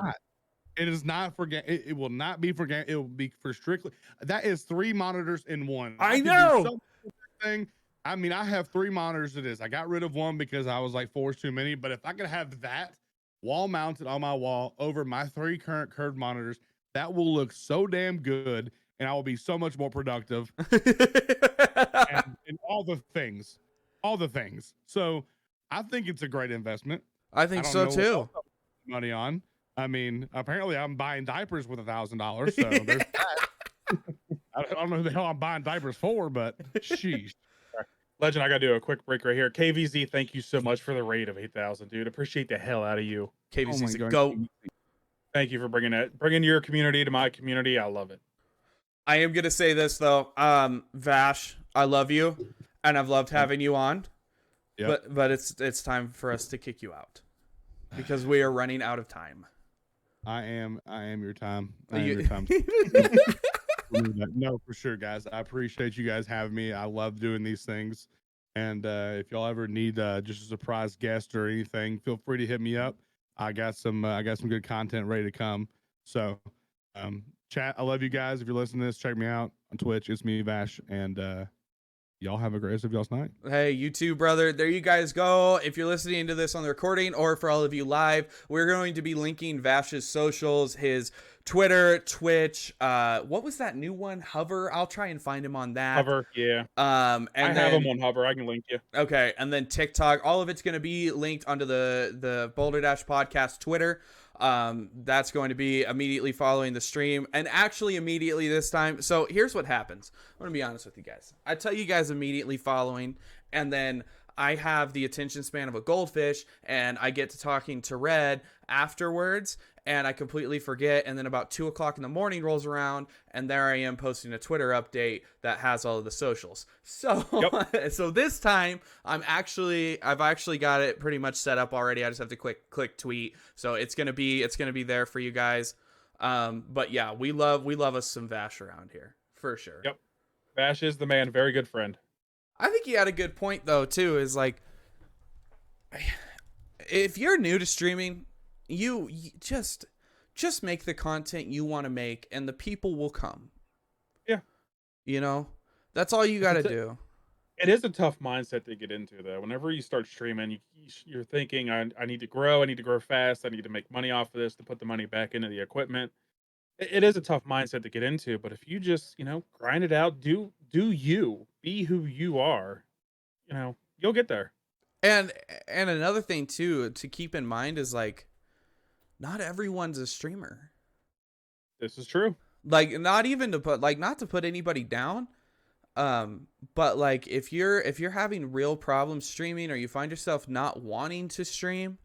It is not for it will not be for game. It will be for strictly. That is 3 monitors in one. I could do know. so much with that thing. I mean, I have 3 monitors. It is. I got rid of one because I was like 4 is too many. But if I could have that wall mounted on my wall over my 3 current curved monitors, that will look so damn good, and I will be so much more productive. and all the things, So I think it's a great investment. I think so too. Money on. I mean, apparently I'm buying diapers with $1,000. So there's that. I don't know who the hell I'm buying diapers for, but sheesh. Legend, I gotta do a quick break right here. KVZ, thank you so much for the raid of 8,000, dude. Appreciate the hell out of you. KVZ's a goat. Thank you for bringing your community to my community. I love it. I am gonna say this though, Vash, I love you, and I've loved having you on. Yep. But it's time for us to kick you out because we are running out of time. I am your time. No, for sure, guys. I appreciate you guys having me. I love doing these things. And if y'all ever need just a surprise guest or anything, feel free to hit me up. I got some good content ready to come. So chat, I love you guys. If you're listening to this, check me out on Twitch. ItsMeVash, and y'all have a great rest of y'all's night. Hey, you too, brother. There you guys go. If you're listening to this on the recording, or for all of you live, we're going to be linking Vash's socials, his Twitter, Twitch. What was that new one? Hover. I'll try and find him on that. Hover, yeah. And I have him on Hover. I can link you. Okay, and then TikTok. All of it's going to be linked onto the Balderdash Podcast Twitter. That's going to be immediately following the stream, and actually immediately this time. So here's what happens. I'm gonna be honest with you guys. I tell you guys immediately following, and then I have the attention span of a goldfish, and I get to talking to Red afterwards, and I completely forget. And then about 2 o'clock in the morning rolls around, and there I am posting a Twitter update that has all of the socials. So, so this time I've actually got it pretty much set up already. I just have to click tweet. So it's gonna be there for you guys. But yeah, we love us some Vash around here for sure. Yep, Vash is the man. Very good friend. I think he had a good point though too. Is like, if you're new to streaming, you just make the content you want to make, and the people will come. Yeah, you know, that's all you got to do. It is a tough mindset to get into though. Whenever you start streaming, you're thinking, I need to grow. I need to grow fast. I need to make money off of this to put the money back into the equipment. It is a tough mindset to get into, but if you just, grind it out, do you, be who you are, you'll get there. And another thing too to keep in mind is like, not everyone's a streamer. This is true. Like, not to put anybody down, but like if you're having real problems streaming, or you find yourself not wanting to stream,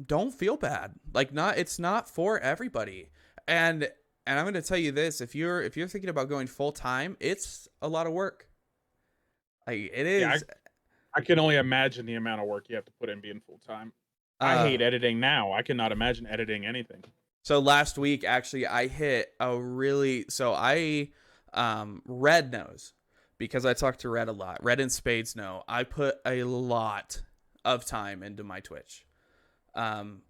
don't feel bad. Like, it's not for everybody. And I'm going to tell you this, if you're thinking about going full time, it's a lot of work. Like, it is. Yeah, I can only imagine the amount of work you have to put in being full time. I hate editing now. I cannot imagine editing anything. So last week, actually, I hit Red knows, because I talk to Red a lot. Red and Spades know I put a lot of time into my Twitch.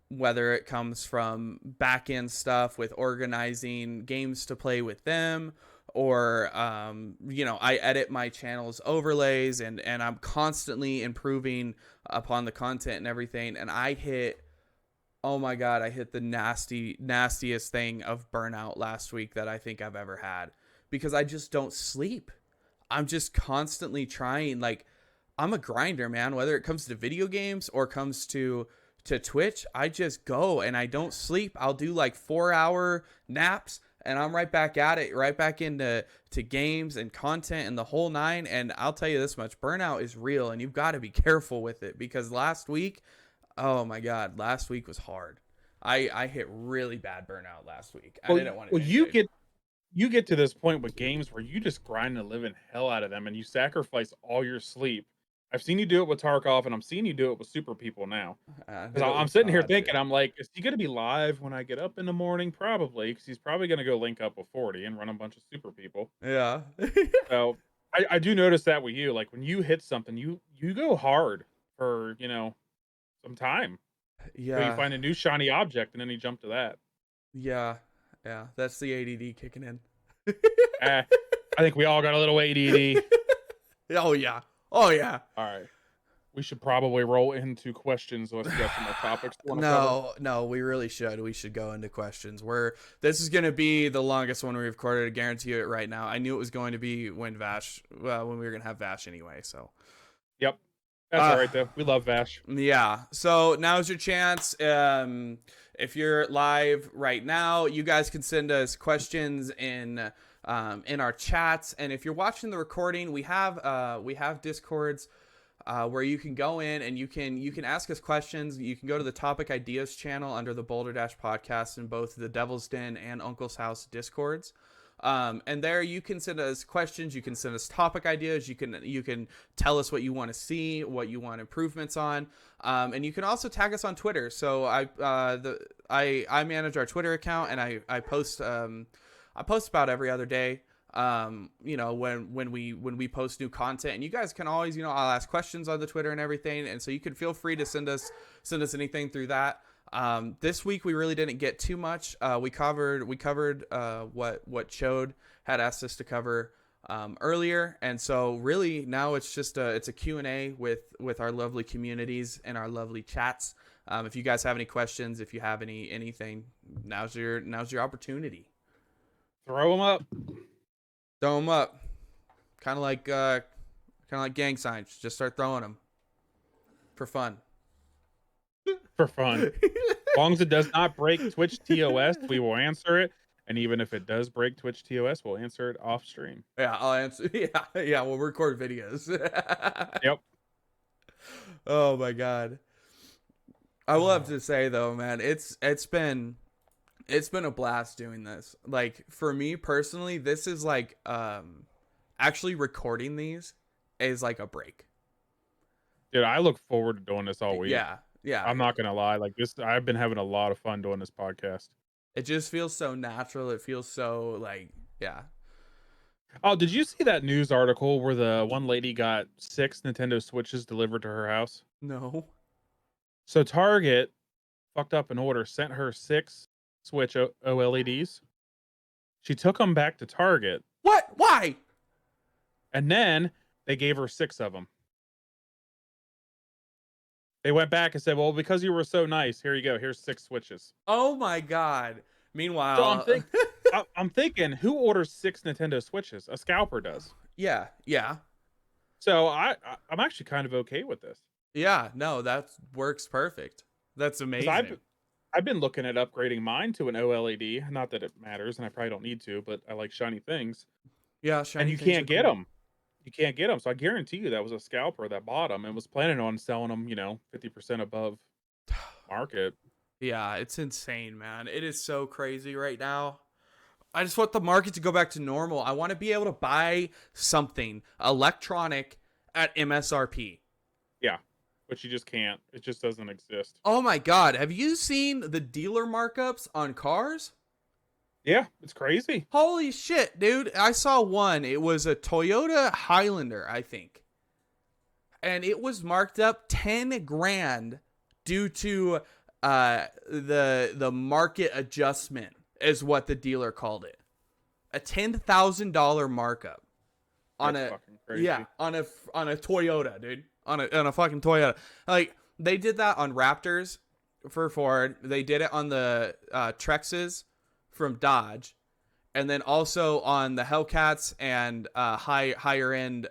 Whether it comes from back end stuff with organizing games to play with them, or I edit my channel's overlays, and I'm constantly improving upon the content and everything. And I hit the nastiest thing of burnout last week that I think I've ever had, because I just don't sleep. I'm just constantly trying. Like, I'm a grinder, man, whether it comes to video games or comes to to Twitch, I just go and I don't sleep. I'll do like 4-hour naps and I'm right back at it, right back into games and content and the whole nine. And I'll tell you this much, burnout is real and you've got to be careful with it, because last week, oh my God, last week was hard. I hit really bad burnout last week. I didn't want to. Well, you get to this point with games where you just grind the living hell out of them and you sacrifice all your sleep. I've seen you do it with Tarkov, and I'm seeing you do it with Super People now. Because I'm sitting here thinking, I'm like, is he going to be live when I get up in the morning? Probably, because he's probably going to go link up with 40 and run a bunch of Super People. Yeah. So I do notice that with you. Like when you hit something, you go hard for, some time. Yeah. So you find a new shiny object, and then you jump to that. Yeah. Yeah. That's the ADD kicking in. I think we all got a little ADD. Oh, yeah. Oh, yeah. All right. We should probably roll into questions. Let's get some more topics. No, we really should. We should go into questions. This is going to be the longest one we recorded. I guarantee you it right now. I knew it was going to be when we were going to have Vash anyway. So, yep. That's all right, though. We love Vash. Yeah. So now's your chance. If you're live right now, you guys can send us questions in our chats. And if you're watching the recording, we have Discords where you can go in and you can ask us questions. You can go to the Topic Ideas channel under the Balderdash Podcast in both the Devil's Den and Uncle's House Discords. And there you can send us questions. You can send us topic ideas. You can tell us what you want to see, what you want improvements on. And you can also tag us on Twitter. So I manage our Twitter account, and I post about every other day. When we post new content, and you guys can always, I'll ask questions on the Twitter and everything. And so you can feel free to send us anything through that. This week we really didn't get too much. We covered what Chode had asked us to cover earlier, and so really now it's just it's a Q&A with our lovely communities and our lovely chats. If you guys have any questions, if you have anything, now's your opportunity. Throw them up. Kind of like gang signs. Just start throwing them for fun. For fun. As long as it does not break Twitch TOS, we will answer it. And even if it does break Twitch TOS, we'll answer it off stream. Yeah, I'll answer. Yeah, we'll record videos. Yep. Oh my God. I will have to say though, man, it's been a blast doing this. Like for me personally, this is like actually recording these is like a break. Dude, I look forward to doing this all week. Yeah. I'm not gonna lie. Like this, I've been having a lot of fun doing this podcast. It just feels so natural. It feels so yeah. Oh, did you see that news article where the one lady got 6 Nintendo Switches delivered to her house? No. So Target fucked up an order, sent her 6 Switch OLEDs. She took them back to Target. What? Why? And then they gave her 6 of them. They went back and said, well, because you were so nice, here you go. Here's 6 Switches. Oh, my God. Meanwhile... So I'm thinking, who orders 6 Nintendo Switches? A scalper does. Yeah. So I'm actually kind of okay with this. Yeah, no, that works perfect. That's amazing. I've been looking at upgrading mine to an OLED. Not that it matters, and I probably don't need to, but I like shiny things. Yeah, shiny things. And you can't get them. You can't get them. So I guarantee you that was a scalper that bought them and was planning on selling them, 50% above market. Yeah, it's insane, man. It is so crazy right now. I just want the market to go back to normal. I want to be able to buy something electronic at MSRP. Yeah, but you just can't. It just doesn't exist. Oh my God. Have you seen the dealer markups on cars? Yeah, it's crazy. Holy shit, dude. I saw one. It was a Toyota Highlander, I think. And it was marked up 10 grand due to the market adjustment is what the dealer called it. A $10,000 markup on That's fucking crazy. Yeah, on a Toyota, dude. On a fucking Toyota. Like they did that on Raptors for Ford. They did it on the Trexes from Dodge, and then also on the Hellcats and higher end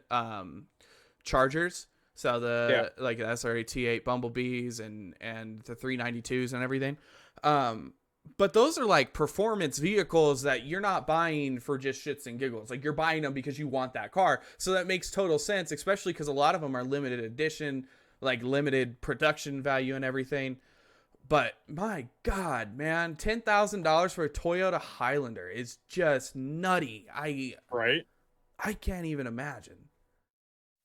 Chargers. So the like the SRT8 Bumblebees and the 392s and everything. But those are like performance vehicles that you're not buying for just shits and giggles. Like you're buying them because you want that car. So that makes total sense, especially because a lot of them are limited edition, like limited production value and everything. But my God, man, $10,000 for a Toyota Highlander is just nutty. Right. I can't even imagine.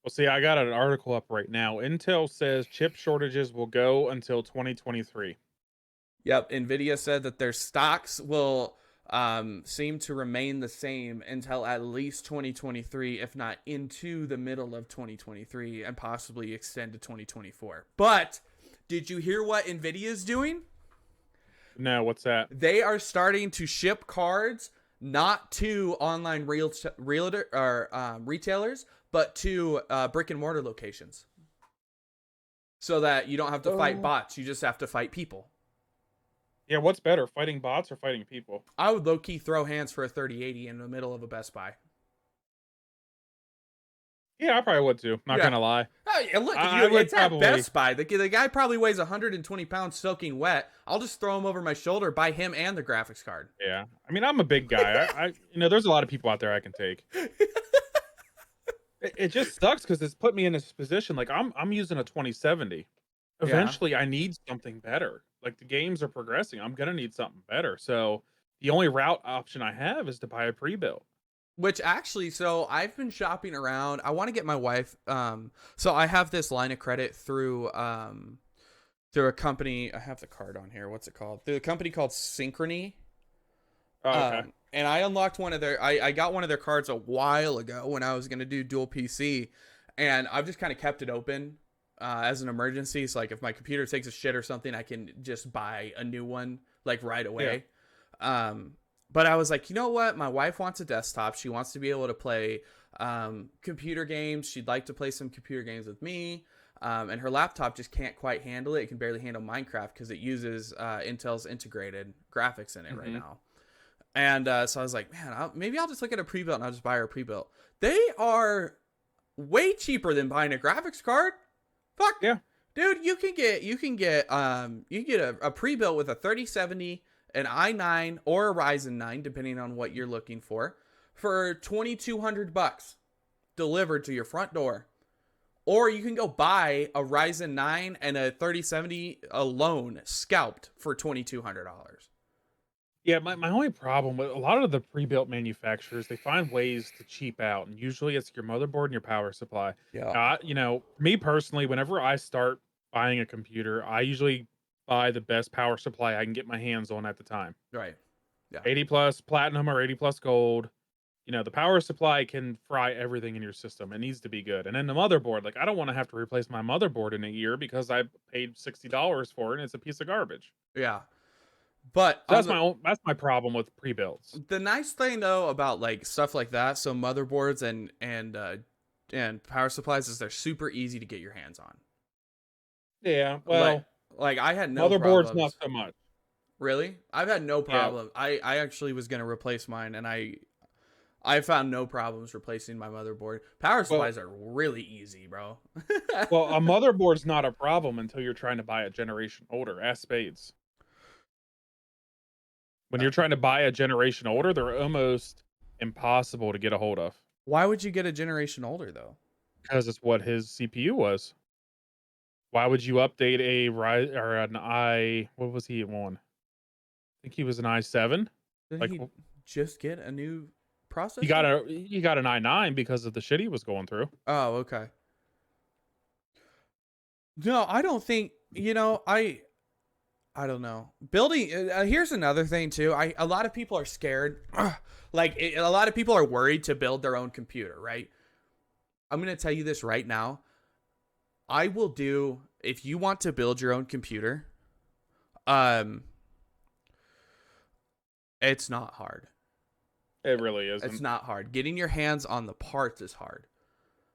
Well, see, I got an article up right now. Intel says chip shortages will go until 2023. Yep. NVIDIA said that their stocks will seem to remain the same until at least 2023, if not into the middle of 2023, and possibly extend to 2024. But did you hear what NVIDIA is doing? No, what's that? They are starting to ship cards not to online retailers, but to brick and mortar locations, so that you don't have to fight bots. You just have to fight people. Yeah, what's better, fighting bots or fighting people? I would low-key throw hands for a 3080 in the middle of a Best Buy. Yeah, I probably would too. Not gonna lie. Oh, yeah, look, it's at Best Buy. The guy probably weighs 120 pounds soaking wet. I'll just throw him over my shoulder, buy him and the graphics card. Yeah, I mean, I'm a big guy. I there's a lot of people out there I can take. It just sucks because it's put me in this position. Like I'm using a 2070. Eventually, I need something better. Like the games are progressing. I'm gonna need something better. So the only route option I have is to buy a pre-built. Which actually, so I've been shopping around. I want to get my wife. So I have this line of credit through a company. I have the card on here. What's it called? Through a company called Synchrony. Oh, okay. And I unlocked one of their. I got one of their cards a while ago when I was gonna do dual PC, and I've just kind of kept it open as an emergency. So like if my computer takes a shit or something, I can just buy a new one like right away. Yeah. But I was like, you know what? My wife wants a desktop. She wants to be able to play computer games. She'd like to play some computer games with me. And her laptop just can't quite handle it. It can barely handle Minecraft because it uses Intel's integrated graphics in it right now. And so I was like, man, maybe I'll just look at a pre-built and I'll just buy her a pre-built. They are way cheaper than buying a graphics card. Fuck yeah, dude, you can get a pre-built with a 3070, an i9 or a Ryzen 9, depending on what you're looking for $2,200 delivered to your front door. Or you can go buy a Ryzen 9 and a 3070 alone scalped for $2,200. Yeah, my only problem with a lot of the pre-built manufacturers, they find ways to cheap out, and usually it's your motherboard and your power supply. Yeah. Me personally, whenever I start buying a computer, I usually buy the best power supply I can get my hands on at the time. Right. Yeah. 80 plus platinum or 80 plus gold. The power supply can fry everything in your system. It needs to be good. And then the motherboard, like I don't want to have to replace my motherboard in a year because I paid $60 for it and it's a piece of garbage. Yeah. But that's my problem with pre-builds. The nice thing though about like stuff like that, so motherboards and power supplies, is they're super easy to get your hands on. Yeah, well, like I had no motherboards, problems. not so much. Really? I've had no problem. Yeah. I actually was gonna replace mine, and I found no problems replacing my motherboard. Power supplies are really easy, bro. Well, a motherboard's not a problem until you're trying to buy a generation older. Ask Spades. When you're trying to buy a generation older, they're almost impossible to get a hold of. Why would you get a generation older though? Because it's what his CPU was. Why would you update a Ryzen or an i? What was he on? I think he was an i7. Did he just get a new processor? He got an i9 because of the shit he was going through. Oh, okay. No, I don't think. I don't know. Building. Here's another thing too. A lot of people are scared. A lot of people are worried to build their own computer. Right. I'm gonna tell you this right now. I will do, if you want to build your own computer, it's not hard. It really isn't. It's not hard. Getting your hands on the parts is hard.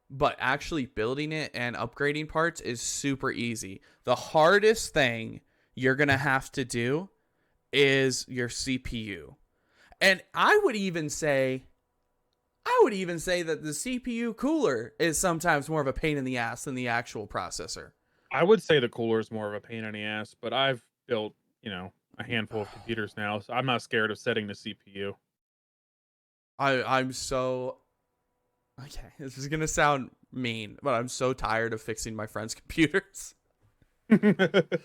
But actually building it and upgrading parts is super easy. The hardest thing you're going to have to do is your CPU. And I would even say I would even say that the CPU cooler is sometimes more of a pain in the ass than the actual processor. I would say the cooler is more of a pain in the ass, but I've built, a handful of computers now, so I'm not scared of setting the CPU. I'm so okay. This is gonna sound mean, but I'm so tired of fixing my friends' computers. It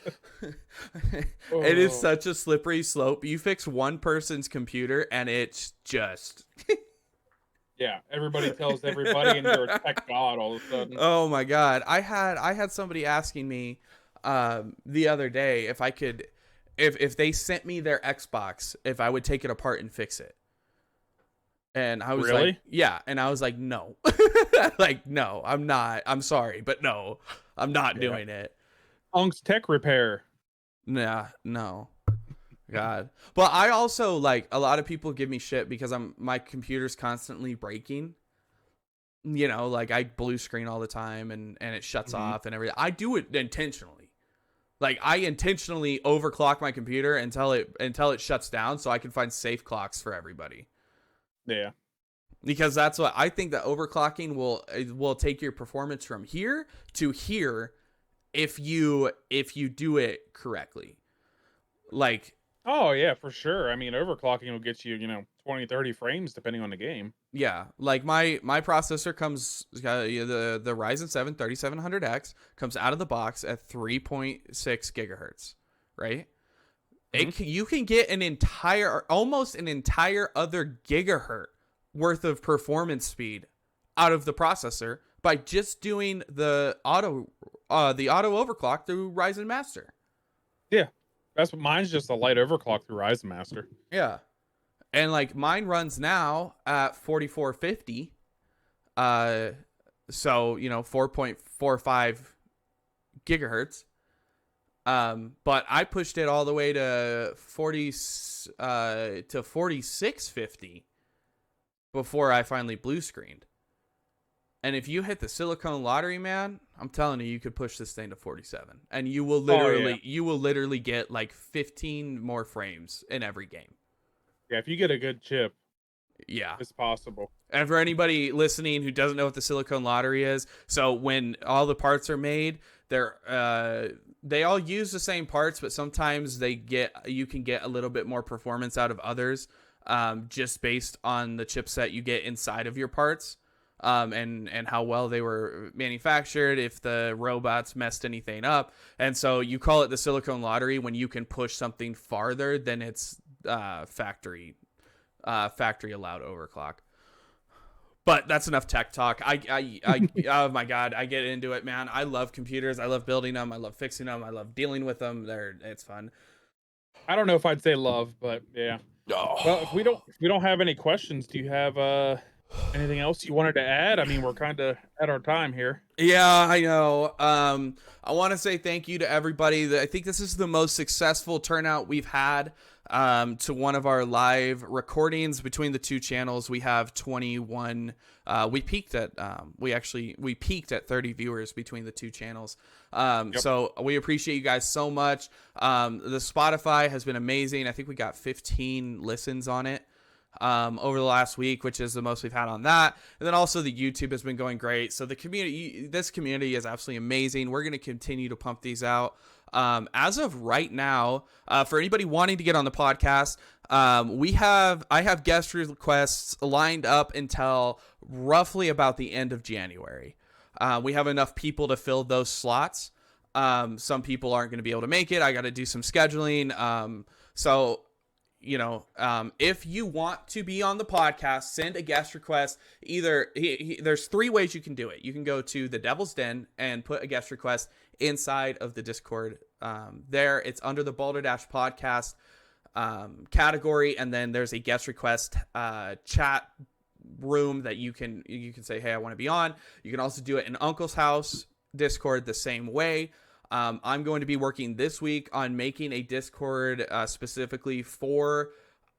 is such a slippery slope. You fix one person's computer and it's just Yeah, everybody tells everybody and you're a tech god all of a sudden. oh my god. I had somebody asking me the other day if I could if they sent me their Xbox, if I would take it apart and fix it. And I was Really? like, yeah. And I was like, no. Like, no, I'm not. I'm sorry, but no, I'm not doing it. Unc's Tech Repair. Nah, no. God. But I also like a lot of people give me shit because my computer's constantly breaking. Like I blue screen all the time and it shuts off and everything. I do it intentionally. Like I intentionally overclock my computer until it shuts down so I can find safe clocks for everybody. Yeah. Because that's what I think that overclocking will take your performance from here to here if you do it correctly. Like, Oh, yeah, for sure. I mean, overclocking will get you, 20, 30 frames depending on the game. yeah, like my processor comes the Ryzen 7 3700X comes out of the box at 3.6 gigahertz, right? You can get almost an entire other gigahertz worth of performance speed out of the processor by just doing the auto overclock through Ryzen Master. Yeah. That's what mine's just a light overclock through Ryzen Master. Yeah. And like mine runs now at 4450. So, 4.45 gigahertz. But I pushed it all the way to 4650 before I finally blue screened. And if you hit the silicone lottery, man, I'm telling you could push this thing to 47, and you will literally get like 15 more frames in every game. Yeah, if you get a good chip, yeah, it's possible. And for anybody listening who doesn't know what the silicone lottery is, so when all the parts are made, they all use the same parts, but sometimes you can get a little bit more performance out of others, just based on the chipset you get inside of your parts. And how well they were manufactured, if the robots messed anything up. And so you call it the silicone lottery when you can push something farther than its factory allowed overclock. But that's enough tech talk. I oh my God, I get into it, man. I love computers. I love building them. I love fixing them. I love dealing with them. It's fun. I don't know if I'd say love, but yeah. Oh. Well, if we don't have any questions, do you have anything else you wanted to add? I mean, we're kind of at our time here. Yeah, I know. I want to say thank you to everybody. I think this is the most successful turnout we've had to one of our live recordings between the two channels. We have 21. We peaked at 30 viewers between the two channels. Yep. So we appreciate you guys so much. The Spotify has been amazing. I think we got 15 listens on it over the last week, which is the most we've had on that. And then also the YouTube has been going great. So this community is absolutely amazing. We're going to continue to pump these out. As of right now, for anybody wanting to get on the podcast, I have guest requests lined up until roughly about the end of January. We have enough people to fill those slots. Some people aren't going to be able to make it. I got to do some scheduling. So if you want to be on the podcast, send a guest request. There's three ways you can do it. You can go to the Devil's Den and put a guest request inside of the Discord. There, it's under the Balderdash Podcast category, and then there's a guest request chat room that you can say, hey, I want to be on. You can also do it in Uncle's house Discord the same way. I'm going to be working this week on making a Discord specifically for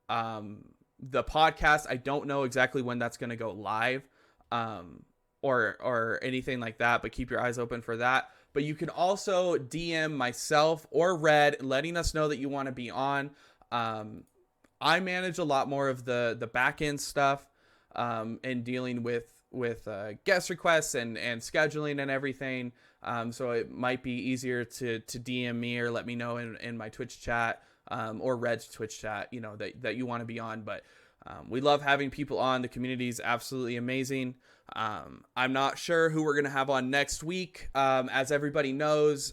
the podcast. I don't know exactly when that's going to go live or anything like that, but keep your eyes open for that. But you can also DM myself or Red letting us know that you want to be on. I manage a lot more of the back end stuff. and dealing with guest requests and scheduling and everything. So it might be easier to DM me or let me know in my Twitch chat, or Red's Twitch chat, you know, that you want to be on. But we love having people on. The community is absolutely amazing. I'm not sure who we're going to have on next week. As everybody knows,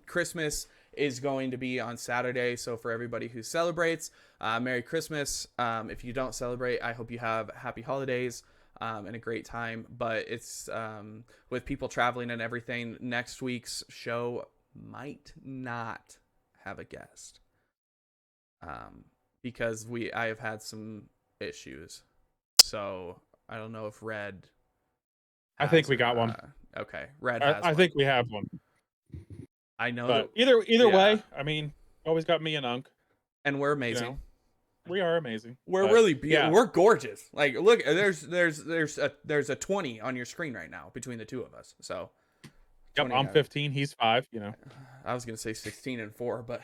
Christmas is going to be on Saturday. So for everybody who celebrates, Merry Christmas. If you don't celebrate, I hope you have happy holidays and a great time. But it's with people traveling and everything, next week's show might not have a guest because I have had some issues. So I don't know if Red I think we got one. Okay, Red has I one. think we have one. I know But that either way, I mean, always got me and Unc. and we're amazing. You know, we are amazing. We're but, really beautiful. yeah. We're gorgeous. Like, look, there's a 20 on your screen right now between the two of us. So, Yep, 20, I'm 15. He's 5. You know, I was gonna say 16 and 4, but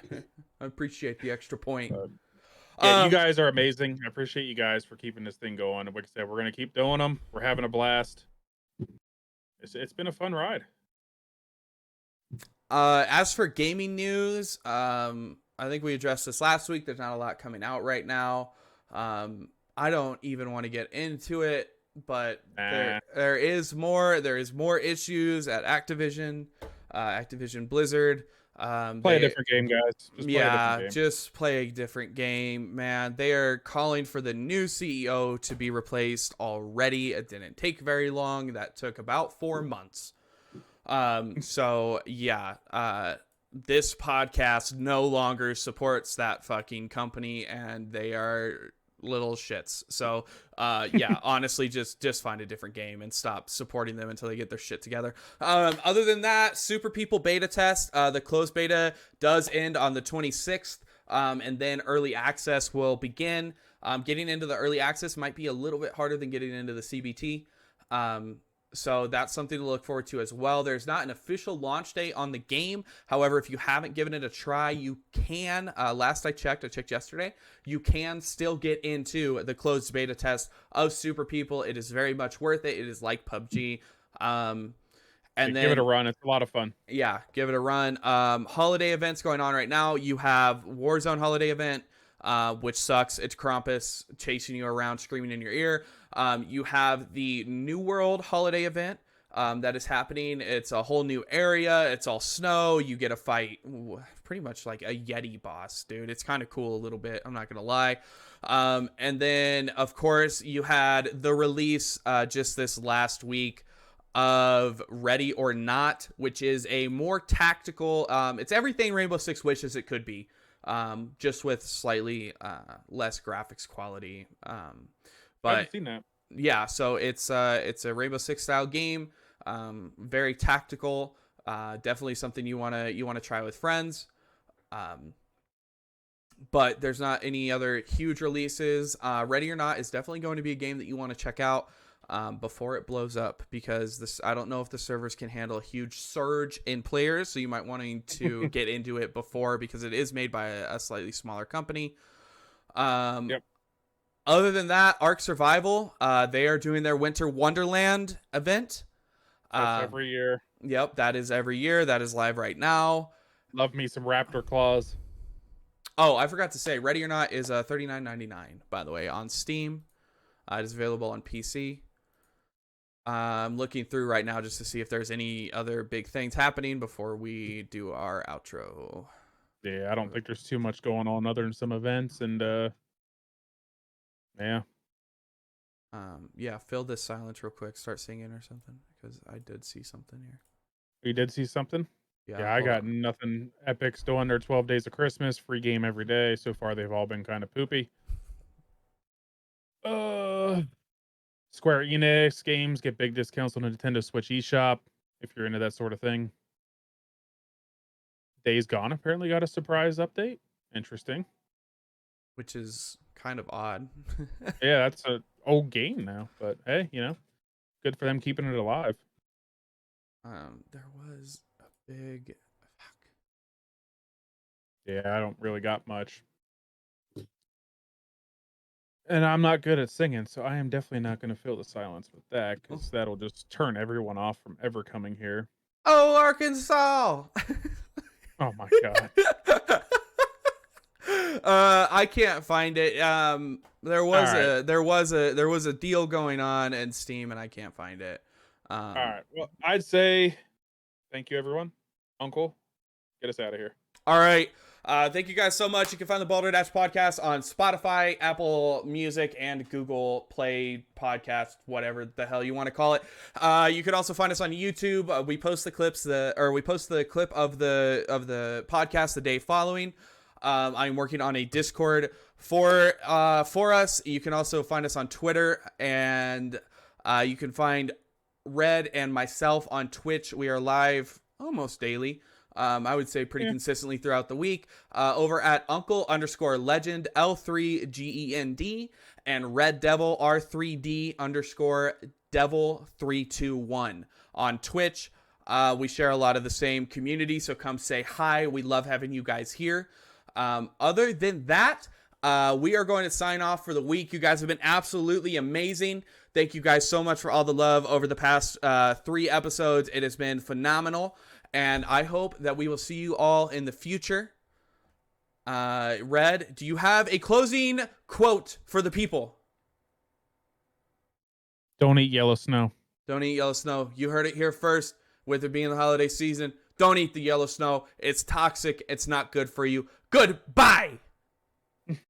I appreciate the extra point. Yeah, you guys are amazing. I appreciate you guys for keeping this thing going. And like I said, we're gonna keep doing them. We're having a blast. It's been a fun ride. As for gaming news, I think we addressed this last week. There's not a lot coming out right now. I don't even want to get into it, but there is more. There is more issues at Activision Blizzard. Play a different game, guys. Just play a different game, man. They are calling for the new CEO to be replaced already. It didn't take very long. That took about 4 months. So yeah, this podcast no longer supports that fucking company, and they are little shits. So yeah, honestly, just find a different game and stop supporting them until they get their shit together. Other than that, Super People beta test, the closed beta does end on the 26th, and then early access will begin. Getting into the early access might be a little bit harder than getting into the CBT. So that's something to look forward to as well. There's not an official launch date on the game. However, if you haven't given it a try, you can. Last I checked yesterday, you can still get into the closed beta test of Super People. It is very much worth it. It is like PUBG. And then give it a run. It's a lot of fun. Yeah, give it a run. Holiday events going on right now. You have Warzone holiday event, which sucks. It's Krampus chasing you around, screaming in your ear. You have the New World holiday event that is happening. It's a whole new area. It's all snow. You get a fight pretty much like a Yeti boss, dude. It's kind of cool a little bit. I'm not going to lie. And then, of course, you had the release just this last week of Ready or Not, which is a more tactical. It's everything Rainbow Six wishes it could be. Just with slightly less graphics quality. But I haven't seen that. Yeah, so it's a Rainbow Six style game. Very tactical. Definitely something you wanna try with friends. But there's not any other huge releases. Ready or Not is definitely going to be a game that you want to check out before it blows up, because I don't know if the servers can handle a huge surge in players, so you might want to get into it before, because it is made by a slightly smaller company. Yep. Other than that, Ark Survival, they are doing their Winter Wonderland event. That's every year. Yep, that is every year. That is live right now. Love me some Raptor Claws. Oh, I forgot to say, Ready or Not is $39.99, by the way, on Steam. It is available on PC. I'm looking through right now just to see if there's any other big things happening before we do our outro. Yeah, I don't think there's too much going on other than some events, and yeah. Yeah, fill this silence real quick. Start singing or something, because I did see something here. You did see something? Yeah, I got nothing. Epic's doing their 12 Days of Christmas, free game every day. So far, they've all been kind of poopy. Square Enix games get big discounts on the Nintendo Switch eShop if you're into that sort of thing. Days Gone apparently got a surprise update. Interesting. Which is kind of odd. Yeah, that's an old game now, but hey, good for them keeping it alive. There was a big Yeah, I don't really got much. And I'm not good at singing, so I am definitely not going to fill the silence with that because that'll just turn everyone off from ever coming here. Oh, Arkansas. Oh my god. I can't find it. There was a deal going on in Steam, and I can't find it. All right. Well, I'd say thank you, everyone. Uncle, get us out of here. All right. Thank you guys so much. You can find the Balderdash Podcast on Spotify, Apple Music, and Google Play Podcast, whatever the hell you want to call it. You can also find us on YouTube. We post the clips, we post the clip of the podcast the day following. I'm working on a Discord for us. You can also find us on Twitter, and you can find Red and myself on Twitch. We are live almost daily. I would say pretty consistently throughout the week, over at Uncle_Legend, L3GEND, and Red Devil, R3d_Devil321 on Twitch. We share a lot of the same community, so come say hi. We love having you guys here. Other than that, we are going to sign off for the week. You guys have been absolutely amazing. Thank you guys so much for all the love over the past 3 episodes. It has been phenomenal. And I hope that we will see you all in the future. Red, do you have a closing quote for the people? Don't eat yellow snow. Don't eat yellow snow. You heard it here first. With it being the holiday season, don't eat the yellow snow. It's toxic. It's not good for you. Goodbye.